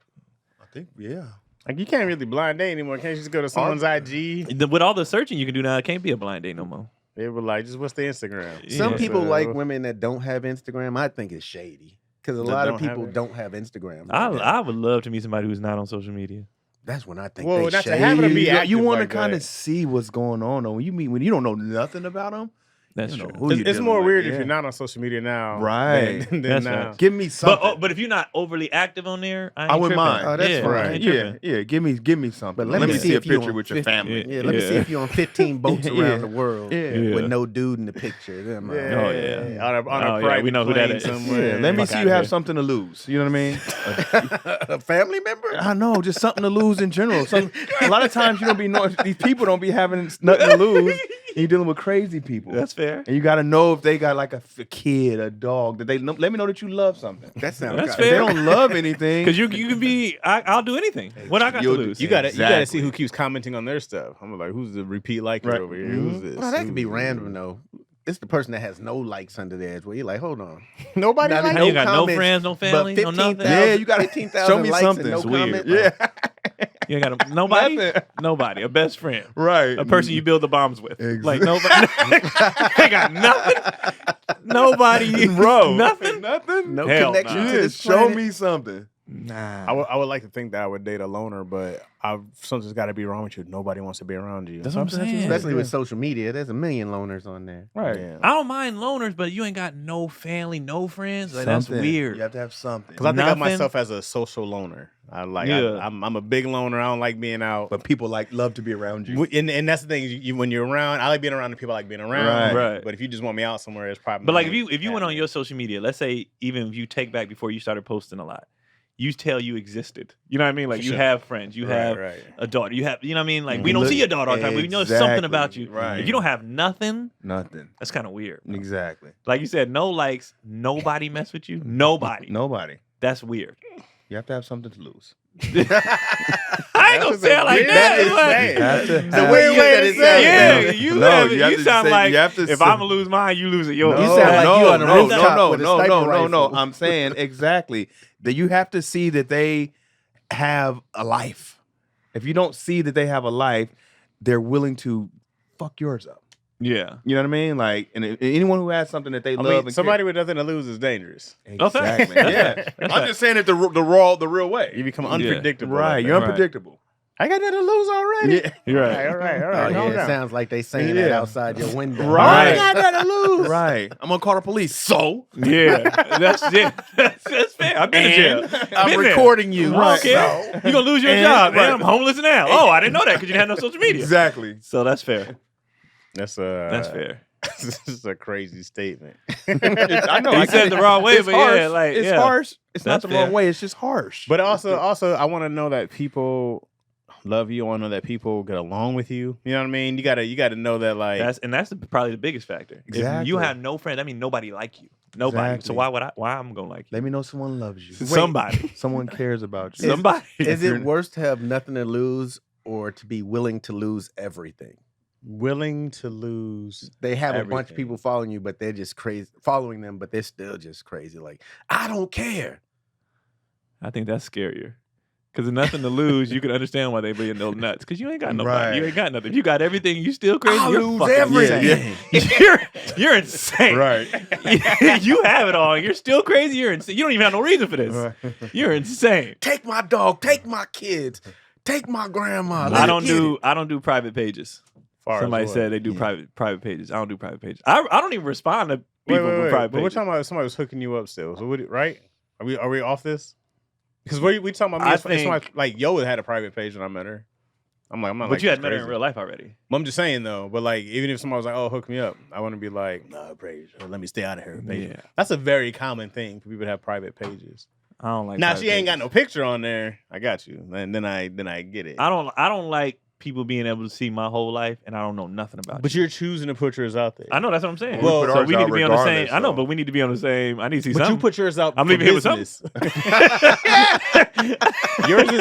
D: I think, yeah.
C: Like you can't really blind date anymore. Can't you just go to someone's IG?
A: With all the searching you can do now, it can't be a blind date no more.
C: They were like, just what's the Instagram?
B: Some
A: Yeah.
B: people
C: So-
B: like women that don't have Instagram. I think it's shady because a
C: That
B: lot of
C: don't have
B: people
C: it?
B: don't have Instagram.
A: I would love to meet somebody who's not on social media.
B: That's when I think
C: Well,
B: they
C: not to
B: shady.
C: have it be active
D: You want to
C: like
D: kind
C: that.
D: of see what's going on though. When you don't know nothing about them.
A: That's
D: You know
A: true.
D: who you
C: It's
D: dealing
C: more
D: with.
C: weird if
D: Yeah.
C: you're not on social media now.
D: Right.
C: Than
A: That's
C: now.
A: right.
D: Give me something.
A: But if you're not overly active on there, I, ain't
D: I wouldn't
A: tripping.
D: mind.
B: Oh, that's
A: yeah,
B: fine.
A: I ain't
D: Yeah,
A: tripping.
D: yeah. Give me something.
B: But
D: Let me see a
B: if you
D: picture
B: on
D: with your
B: 50
D: family.
B: Yeah, let me see if you're on 15 boats
D: Yeah.
B: around the world
D: Yeah.
B: with no dude in the picture. Then,
A: Oh, yeah.
C: On a
A: Oh, yeah,
C: private
A: we know who that
C: plane
A: is.
C: somewhere.
D: Yeah, let me
A: Fuck
D: see
A: outta
D: you have
A: here.
D: something to lose. You know what I mean?
B: a family member.
D: I know, just something to lose in general. A lot of times you don't be knowing these people don't be having nothing to lose. And you're dealing with crazy people.
A: That's fair.
D: And you got to know if they got like a kid, a dog. That they let me know that you love something.
B: That sounds
A: That's
D: If they
A: fair.
D: don't love anything,
A: Because you can be, I'll do anything. What I got to
D: You'll do-
A: lose?
C: You gotta
D: Exactly.
C: see who keeps commenting on their stuff. I'm like, who's the repeat liker
D: Right.
C: over here? Who's this?
B: Well, that could be
C: Who's-
B: random though. It's the person that has no likes under theirs. Where you're like, hold on,
C: Nobody
B: Not
C: likes
A: How you got no
B: comments,
A: friends, no family,
B: but
A: no nothing?
B: 15,000
D: Yeah, you gotta
B: 15,000
D: show me
B: likes
D: something.
B: and no
D: It's weird.
B: comment.
D: Yeah.
A: You ain't got nobody.
D: Nothing.
A: Nobody. A best friend.
D: Right.
A: A person you build the bombs with. Like
D: Exactly.
A: nobody. They got nothing. Nobody.
D: Bro.
A: Nothing.
D: Nothing.
B: No
A: Hell
B: connection
A: nah.
B: to this
D: Show
B: planet.
D: me something.
A: Nah.
C: I would like to think that I would date a loner, but something's got to be wrong with you. Nobody wants to be around you.
A: That's what I'm saying.
B: Especially with social media, there's a million loners on there.
C: Right.
D: Yeah.
A: I don't mind loners, but you ain't got no family, no friends. Like, that's
D: Something.
A: weird.
D: You have to have something.
C: Because I think of
A: Nothing.
C: myself as a social loner. I'm
A: Yeah.
C: a big loner. I don't like being out.
D: But people love to be around you.
C: And that's the thing. When you're around, I like being around the people I like being around.
A: Right.
C: But if you just want me out somewhere, it's probably.
A: But like if you went on your social media, let's say even if you take back before you started posting a lot, you tell you existed. You know what I mean? Like you
C: Sure.
A: have friends, you have a daughter, you have, you know what I mean? Like we don't see your daughter all the time, but we know something about you.
D: Right.
A: If you don't have nothing,
D: Nothing.
A: that's kind of weird.
D: Exactly.
A: Like you said, no likes, nobody mess with you, nobody.
D: Nobody.
A: That's weird.
D: You have to have something to lose.
A: I ain't gonna say it like that.
C: is
A: Like,
C: insane.
D: You have to
C: It's a
D: have-
C: weird way to say
A: yeah,
C: it.
A: you,
D: No,
A: have,
D: you have
A: you
D: to
A: sound
D: say-
A: like
D: you have to
A: if
D: say-
A: I'm gonna lose mine, you lose it yours.
B: You sound like you on a rooftop with a sniper
D: no.
B: rifle.
D: I'm saying exactly that you have to see that they have a life. If you don't see that they have a life, they're willing to fuck yours up.
A: Yeah.
D: You know what I mean? Like, and anyone who has something that they love and
C: somebody with nothing to lose is dangerous.
A: Oh, thanks.
D: exactly, yeah. I'm just saying it the real way.
C: You become
A: Yeah.
C: unpredictable.
D: Right,
C: like
D: you're
C: that.
D: unpredictable.
C: I got nothing to lose already.
D: Yeah.
A: You're right.
C: All right.
B: Oh,
C: Calm
B: yeah, it
C: down.
B: sounds like they saying
D: Yeah.
B: that outside your window.
D: Right.
C: I got nothing to lose.
D: Right. I'm gonna call the police. So
A: Yeah. That's it. That's fair. I've been in jail.
B: I'm
A: Been there.
B: recording you.
A: I don't care. You're gonna lose your job, man.
D: right.
A: I'm homeless now. Oh, I didn't know that because you didn't have no social media.
D: exactly.
A: So that's fair.
C: That's
A: Fair.
C: This is a crazy statement.
D: I know.
A: You
D: I
A: said
D: get
A: it the
D: it.
A: wrong way,
D: It's
A: but
D: harsh.
A: yeah, like
D: it's
A: yeah.
D: harsh. It's
A: That's
D: not the wrong
A: fair.
D: way. It's just harsh.
C: But also, I want to know that people love you. I want to know that people get along with you. You know what I mean? You gotta know that, like,
A: That's probably the biggest factor. If
D: Exactly.
A: you have no friends, that means nobody like you. Nobody.
D: Exactly.
A: So why I'm gonna like you?
D: let me know someone loves you.
A: Somebody.
D: Someone cares about you.
A: Somebody.
B: Is it worse to have nothing to lose or to be willing to lose everything?
C: willing to lose.
B: They have a bunch of
C: everything.
B: people following you, but they're just crazy following them, but they're still just crazy. Like, I don't care.
A: I think that's scarier. Because there's nothing to lose. You can understand why they being no nuts. Because you ain't got nobody.
D: Right.
A: You ain't got nothing. If you got everything, you still crazy.
B: I'll
A: You're
B: lose
A: fucking
B: everything.
A: insane. You're insane.
D: Right.
A: You have it all. And you're still crazy. You're insane. You don't even have no reason for this.
D: Right.
A: You're insane.
B: Take my dog. Take my kids. Take my grandma.
A: I don't do private pages.
C: Far as
A: Somebody
C: what?
A: said they do private pages. I don't do private pages. I don't even respond to people with private
C: But we're
A: pages.
C: talking about somebody was hooking you up still. So right? Are we off this? Because we talking about me.
A: I
C: It's somebody,
A: think-
C: like Yo had a private page when I met her. I'm like, I'm not.
A: But
C: like,
A: you
C: this
A: had met her in
C: crazy.
A: real life already.
C: I'm just saying though. But like, even if somebody was like, "Oh, hook me up," I want to be like, "No, praise. Let me stay out of her." Page.
A: Yeah.
C: That's a very common thing for people to have private pages.
A: I don't like
C: Now
A: private
C: she ain't got
A: pages.
C: no picture on there. I got you. And then I get it.
A: I don't like people being able to see my whole life and I don't know nothing about
C: But
A: you.
C: you're choosing to put yours out there.
A: I know that's what I'm saying.
C: Well,
A: so
D: ours
A: we need
D: out
A: to be on the same.
D: regardless,
A: I know,
D: so.
A: but we need to be on the same. I need to see
C: But
A: something.
C: you put yours out.
A: I'm
C: for
A: leaving here with
C: business.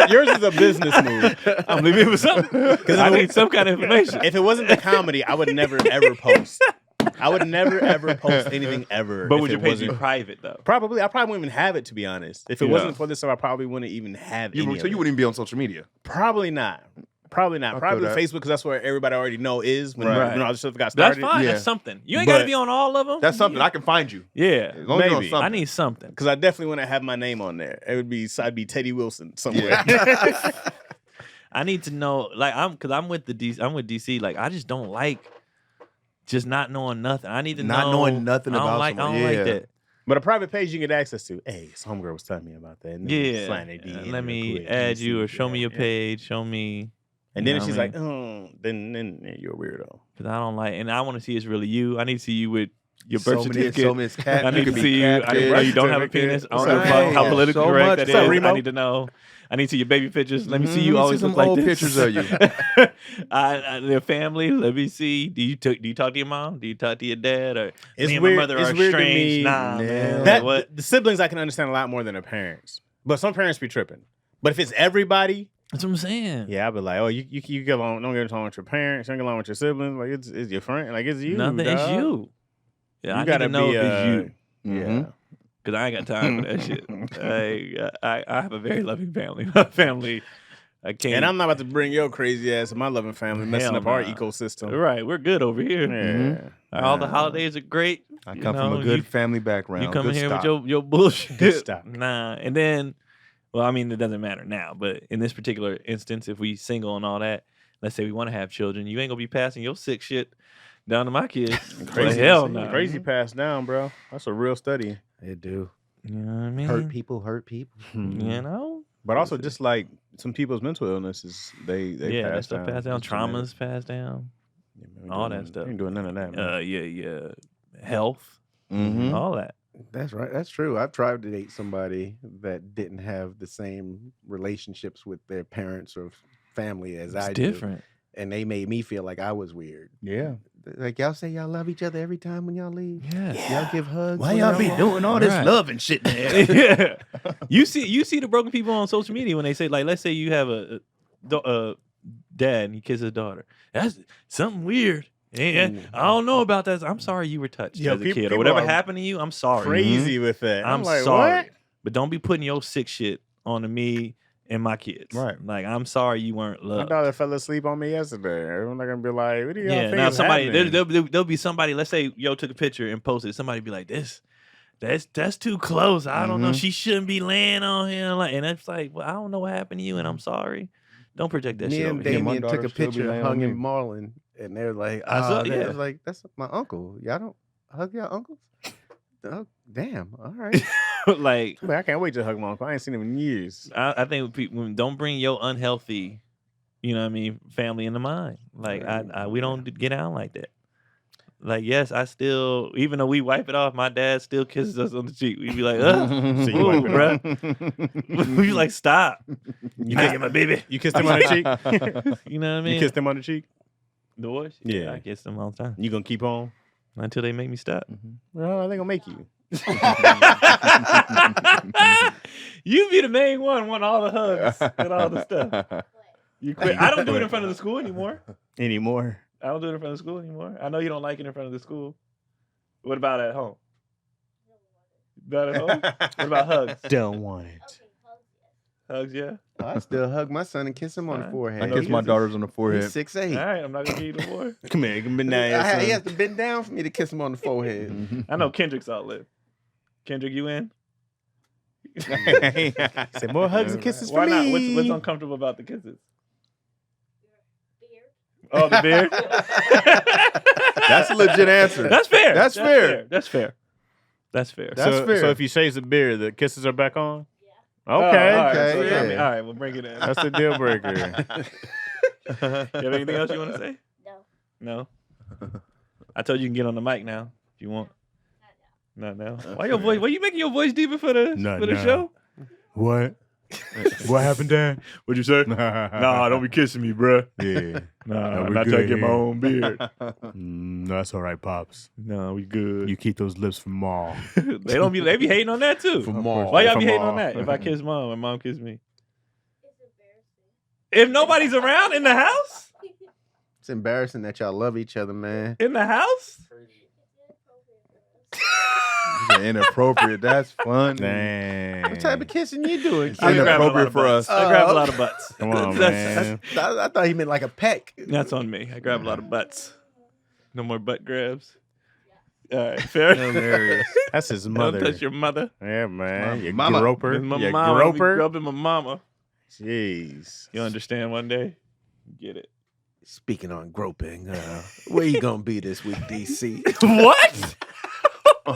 C: yours is a business move.
A: I'm leaving here with something. I need some kind of information.
C: If it wasn't the comedy, I would never ever post. I would never ever post anything ever.
A: But
C: if
A: would your
C: it
A: page be
C: wasn't-
A: private though?
C: Probably, I probably wouldn't even have it, to be honest. If it
A: Yeah.
C: wasn't for this stuff, I probably wouldn't even have any
D: So
C: of
D: you
C: it.
D: wouldn't even be on social media.
C: Probably not. Probably not.
D: I
C: Probably
D: feel that.
C: Facebook, because that's where everybody already know is when,
A: Right.
C: when all this stuff got
A: That's
C: started.
A: fine.
D: Yeah.
A: That's something. You ain't got to
C: But-
A: be on all of them.
D: That's something I can find you.
A: Yeah.
D: As long as you're on
C: Maybe.
D: something.
A: I need something.
C: Because I definitely want to have my name on there. I'd be Teddy Wilson somewhere.
D: Yeah.
A: I need to know, like, I'm with DC. Like, I just don't like just not knowing nothing. I need to
D: Not
A: know
D: knowing nothing
A: I don't
D: about
A: like,
D: someone.
A: I don't
D: Yeah.
A: like that.
C: But a private page you get access to. Hey, some homegirl was telling me about that. And then
A: Yeah.
C: slide their DM
A: Let
C: real
A: me
C: quick.
A: add
C: Let me
A: you
C: see.
A: or show me your
C: Yeah.
A: page. Show me.
C: And
A: You
C: then
A: know
C: she's
A: what I
C: like, oh, then you're a weirdo.
A: Because I don't like, and I want to see it's really you. I need to see you with your birth
D: So many-
A: certificate.
D: so many cat-
A: I
D: you
A: need to
D: could be
A: see you. I
D: catfished.
A: know you don't have a
C: Birth
A: penis. I don't
D: certificate.
A: know how
D: Right.
A: politically
D: So
A: correct
D: much.
A: that
D: What's up,
A: is.
C: Remo?
A: I need to know. I need to see your baby pictures. Let me see
D: Mhm.
A: you
D: Let me
A: always
D: see
A: look
D: some
A: like
D: old
A: this.
D: pictures of you.
A: Their family. Let me see. Do you talk to your mom? Do you talk to your dad? Or
C: It's
A: me and
C: weird-
A: my mother
C: it's
A: are
C: weird to
A: estranged?
C: me.
A: Nah, man.
C: That,
A: What?
C: the siblings I can understand a lot more than the parents. But some parents be tripping. But if it's everybody,
A: That's what I'm saying.
C: yeah, I'd be like, oh, you get along, don't get along with your parents, don't get along with your siblings. Like, it's your friend. Like, it's you.
A: Nothing. It's
C: dog.
A: you. Yeah,
C: You
A: I need
C: gotta
A: to know
C: be,
A: if it's you.
C: Yeah.
D: Mhm.
A: Because I ain't got time for that shit. I have a very loving family. My family I can't.
C: And I'm not about to bring your crazy ass and my loving family messing
A: Hell
C: up our
A: nah.
C: ecosystem.
A: Right, we're good over here.
C: Yeah.
A: All the holidays are great.
D: I
A: You
D: come from
A: know,
D: a good family background.
A: You come
D: good
A: here
D: stock.
A: with your bullshit.
C: Good stock.
A: Nah, and then, well, I mean, it doesn't matter now. But in this particular instance, if we single and all that, let's say we want to have children, you ain't gonna be passing your sick shit down to my kids.
C: Crazy,
A: hell no.
C: Crazy passed down, bro. That's a real study.
B: They do.
A: You know what I mean?
B: Hurt people hurt people.
A: You know.
C: But also, just like some people's mental illnesses, they
A: Yeah, that
C: pass
A: stuff
C: down.
A: passed down.
C: It's genetic.
A: Traumas passed down.
C: Yeah, man, we
A: All
C: doing
A: that stuff.
C: We ain't doing none of that, man.
A: Yeah. Health.
D: Mhm.
A: All that.
B: That's right. That's true. I've tried to date somebody that didn't have the same relationships with their parents or family as
A: It's
B: I
A: different.
B: do, and they made me feel like I was weird.
C: Yeah.
B: Like y'all say y'all love each other every time when y'all leave.
A: Yes.
B: Y'all give hugs.
D: Why
B: when
D: y'all be
B: walk?
D: doing all this
A: Right.
D: love and shit there?
A: Yeah. You see the broken people on social media when they say, like, let's say you have a dad and he kisses his daughter. That's something weird. And I don't know about that. I'm sorry you were touched
C: Yo,
A: as a
C: people-
A: kid or
C: people
A: whatever
C: are
A: happened to you. I'm sorry.
C: Crazy with that.
A: I'm
C: like,
A: sorry.
C: What?
A: But don't be putting your sick shit onto me and my kids.
C: Right.
A: Like, I'm sorry you weren't
C: My
A: loved.
C: daughter fell asleep on me yesterday. I'm not gonna be like, what do y'all
A: Yeah,
C: think
A: now
C: is
A: somebody
C: happening?
A: there'll be somebody. Let's say yo took a picture and posted. Somebody be like, that's too close. I don't know. She shouldn't be laying on him. Like, and it's like, well, I don't know what happened to you, and I'm sorry. Don't project that
B: Me
A: shit
B: and
A: over here.
B: Damien
D: my
B: took a
D: daughter still be
B: picture
D: laying
B: and
D: on
B: hung in
D: me.
B: Marlin, and they're like,
A: I saw-
B: I
A: yeah.
B: was like, that's my uncle. Y'all don't hug your uncles? Oh, damn. All right.
A: Like,
C: Man, I can't wait to hug my uncle. I ain't seen him in years.
A: I think people don't bring your unhealthy, you know what I mean, family into mind. Like, we don't get out like that. Like, yes, I still, even though we wipe it off, my dad still kisses us on the cheek. We be like,
C: So you wipe
A: ooh,
C: it
A: bruh. We be like, stop. You kissing my baby.
C: You kissed him on the cheek?
A: You know what I mean?
C: You kissed him on the cheek?
A: the boys?
C: Yeah.
A: I kiss them all the time.
C: You gonna keep on?
A: Until they make me stop.
C: Well, they gonna make you.
A: You be the main one, want all the hugs and all the stuff. You quit. I don't do it in front of the school anymore.
C: Anymore.
A: I don't do it in front of the school anymore. I know you don't like it in front of the school. What about at home? Not at home? What about hugs?
C: Don't want it.
A: Hugs, yeah.
B: I still hug my son and kiss him on the
A: Alright.
B: forehead.
D: I
A: know
D: kiss
A: you
D: my
A: just-
D: daughters on the forehead.
B: He's 6'8".
A: All right, I'm not gonna give you no more.
C: Come here, come in there.
B: He has to bend down for me to kiss him on the forehead.
D: Mhm.
A: I know Kendrick's outlet. Kendrick, you in?
C: Say more hugs and kisses
A: Why
C: for
A: not?
C: me.
A: What's uncomfortable about the kisses? Oh, the beard.
D: That's a legit answer.
A: That's fair.
D: That's fair.
A: That's fair. That's fair.
D: That's fair.
C: So if you shave the beard, the kisses are back on?
A: Oh,
C: Okay.
A: all right,
D: okay,
A: so
D: yeah.
A: all right, we'll bring it in.
C: That's the deal breaker.
A: You have anything else you want to say? No. I told you you can get on the mic now if you want. Not now. Why your voice? Why you making your voice deeper for the
C: Not
A: for the
C: now.
A: show?
C: What? What happened, Dan?
A: What'd you say?
C: Nah,
A: don't be kissing me, bruh.
C: Yeah.
A: Nah,
C: we
A: I'm not
C: good
A: trying to get my
C: here.
A: own beard.
C: That's all right, pops.
A: No, we good.
C: You keep those lips from Ma.
A: They be hating on that too.
D: For Ma.
A: Why y'all be
C: From
A: hating
C: Ma.
A: on that? If I kiss mom and mom kiss me, if nobody's around in the house,
B: It's embarrassing that y'all love each other, man.
A: in the house.
D: Inappropriate. That's fun.
C: Dang.
B: What type of kissing you doing?
A: I
B: kid?
A: grab a lot
D: Inappropriate
A: of
D: for
A: butts.
D: us.
A: I grab a
B: Oh,
A: lot of butts.
C: Come on,
A: That's-
C: man.
B: I thought he meant like a peck.
A: That's on me. I grab a lot of butts. No more butt grabs. All right, fair.
D: Hilarious.
C: That's his
A: Don't
C: mother.
A: touch your mother.
C: Yeah, man. You
D: Mama.
C: groper.
A: It's my
C: You
A: mama. We
C: groper.
A: grew up in my mama.
C: Jeez.
A: You understand one day? Get it.
B: Speaking on groping, where you gonna be this week, DC?
A: What?
D: I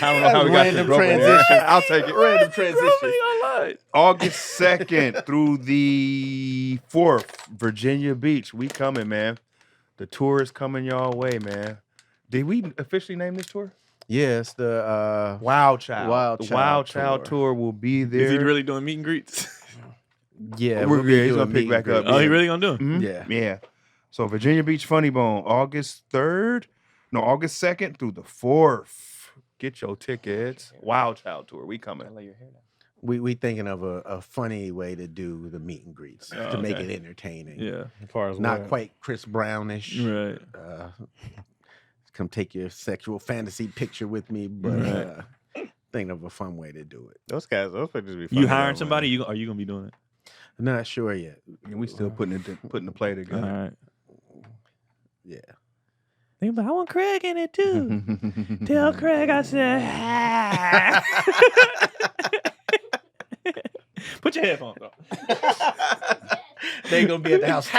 D: don't know how we got
B: Random
D: to groping there.
B: transition.
D: I'll take it.
B: Random transition.
A: Online.
D: August 2nd through the 4th, Virginia Beach. We coming, man. The tour is coming y'all way, man. Did we officially name this tour?
B: Yes, the
D: Wild Child.
B: Wild
D: The
B: Child
D: Wild Child
B: tour.
D: tour will be there.
A: Is he really doing meet and greets?
B: yeah,
D: We're
B: we'll be
D: good. He's
B: doing
D: gonna pick
B: meet and
D: back up.
B: greet.
A: Oh, he really gonna do it?
D: Mhm.
B: Yeah.
D: Yeah. So Virginia Beach Funny Bone, August 3rd. No, August 2nd through the 4th. Get your tickets. Wild Child tour. We coming.
B: We thinking of a funny way to do the meet and greets
A: Oh,
B: to make
A: okay.
B: it entertaining.
A: Yeah.
C: As far as
B: Not
C: what?
B: quite Chris Brownish.
A: Right.
B: Come take your sexual fantasy picture with me, but
A: Right.
B: thinking of a fun way to do it.
C: Those guys, those pictures be funny.
A: You hiring
C: though,
A: somebody?
C: man.
A: Are you gonna be doing it?
B: Not sure yet.
D: And we still putting the play
A: All
D: together.
A: right.
B: Yeah.
A: Think about, I want Craig in it too. Tell Craig I said hi. Put your headphones on.
B: They gonna be at the house.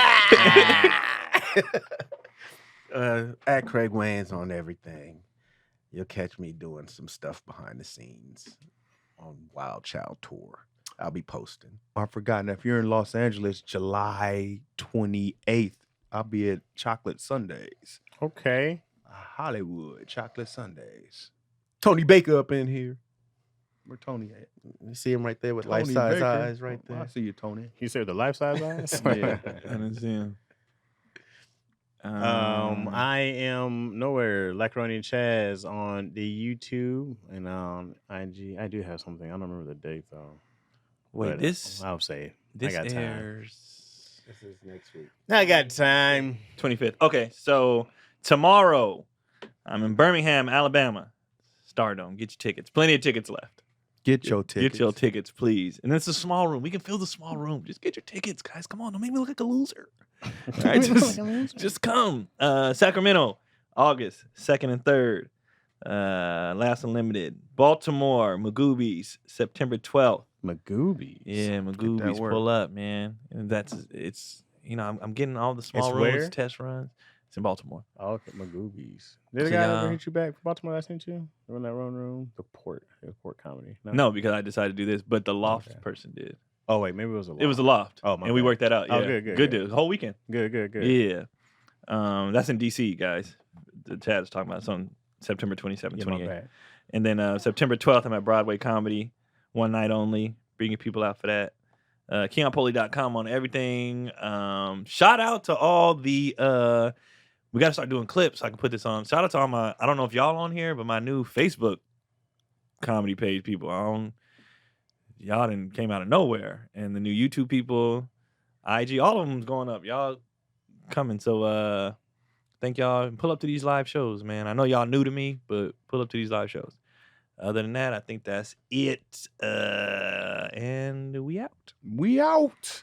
B: At Craig Wayne's on everything. You'll catch me doing some stuff behind the scenes on Wild Child Tour. I'll be posting.
D: I forgot. Now, if you're in Los Angeles, July 28th, I'll be at Chocolate Sundays.
C: Okay.
D: Hollywood Chocolate Sundays.
B: Tony Baker up in here.
D: Where Tony at?
B: You see him right there with
D: Tony
B: life-size
D: Baker.
B: eyes right
D: Oh, I
B: there.
D: see you, Tony.
C: You said the life size eyes?
A: Yeah, I didn't see him.
C: I am nowhere. Lacaroni and Chaz on the YouTube and on IG. I do have something. I don't remember the date though.
A: Wait,
C: But
A: this
C: I'll say it.
A: this
C: I got time.
A: airs
B: This is next week.
C: I got time.
A: 25th. Okay, so tomorrow I'm in Birmingham, Alabama. Stardome. Get your tickets. Plenty of tickets left.
D: Get your tickets.
A: Get your tickets, please. And it's a small room. We can fill the small room. Just get your tickets, guys. Come on, don't make me look like a loser. All right, just come. Sacramento, August 2nd and 3rd. Last Unlimited. Baltimore, Magoobies, September 12th.
C: Magoobies.
A: Yeah, Magoobies,
D: work.
A: pull up, man. And it's I'm getting all the small
C: It's
A: rooms,
C: where?
A: test runs. It's in Baltimore.
C: Oh, okay, Magoobies. Did the
A: So
C: guy
A: y'all-
C: ever hit you back from Baltimore that I sent you? In that run room? The port. It was port comedy.
A: No, because I decided to do this, but the loft
C: Okay.
A: person did.
C: Oh, wait, maybe it was a lot.
A: It was a loft.
C: Oh, my
A: and we
C: bad.
A: worked that out. Yeah.
C: Oh, good, good,
A: Good
C: good.
A: deal. The whole weekend.
C: Good.
A: Yeah. That's in DC, guys. The Chaz is talking about. It's on September 27th,
C: Yeah, my
A: 28th.
C: bad.
A: And then September 12th, I'm at Broadway Comedy. One night only. Bringing people out for that. KeonPoli.com on everything. Shout out to all the... we got to start doing clips so I can put this on. Shout out to all my... I don't know if y'all on here, but my new Facebook comedy page people. Y'all done came out of nowhere. And the new YouTube people, IG, all of them's going up. Y'all coming. So thank y'all. And pull up to these live shows, man. I know y'all new to me, but pull up to these live shows. Other than that, I think that's it. And we out.
D: We out.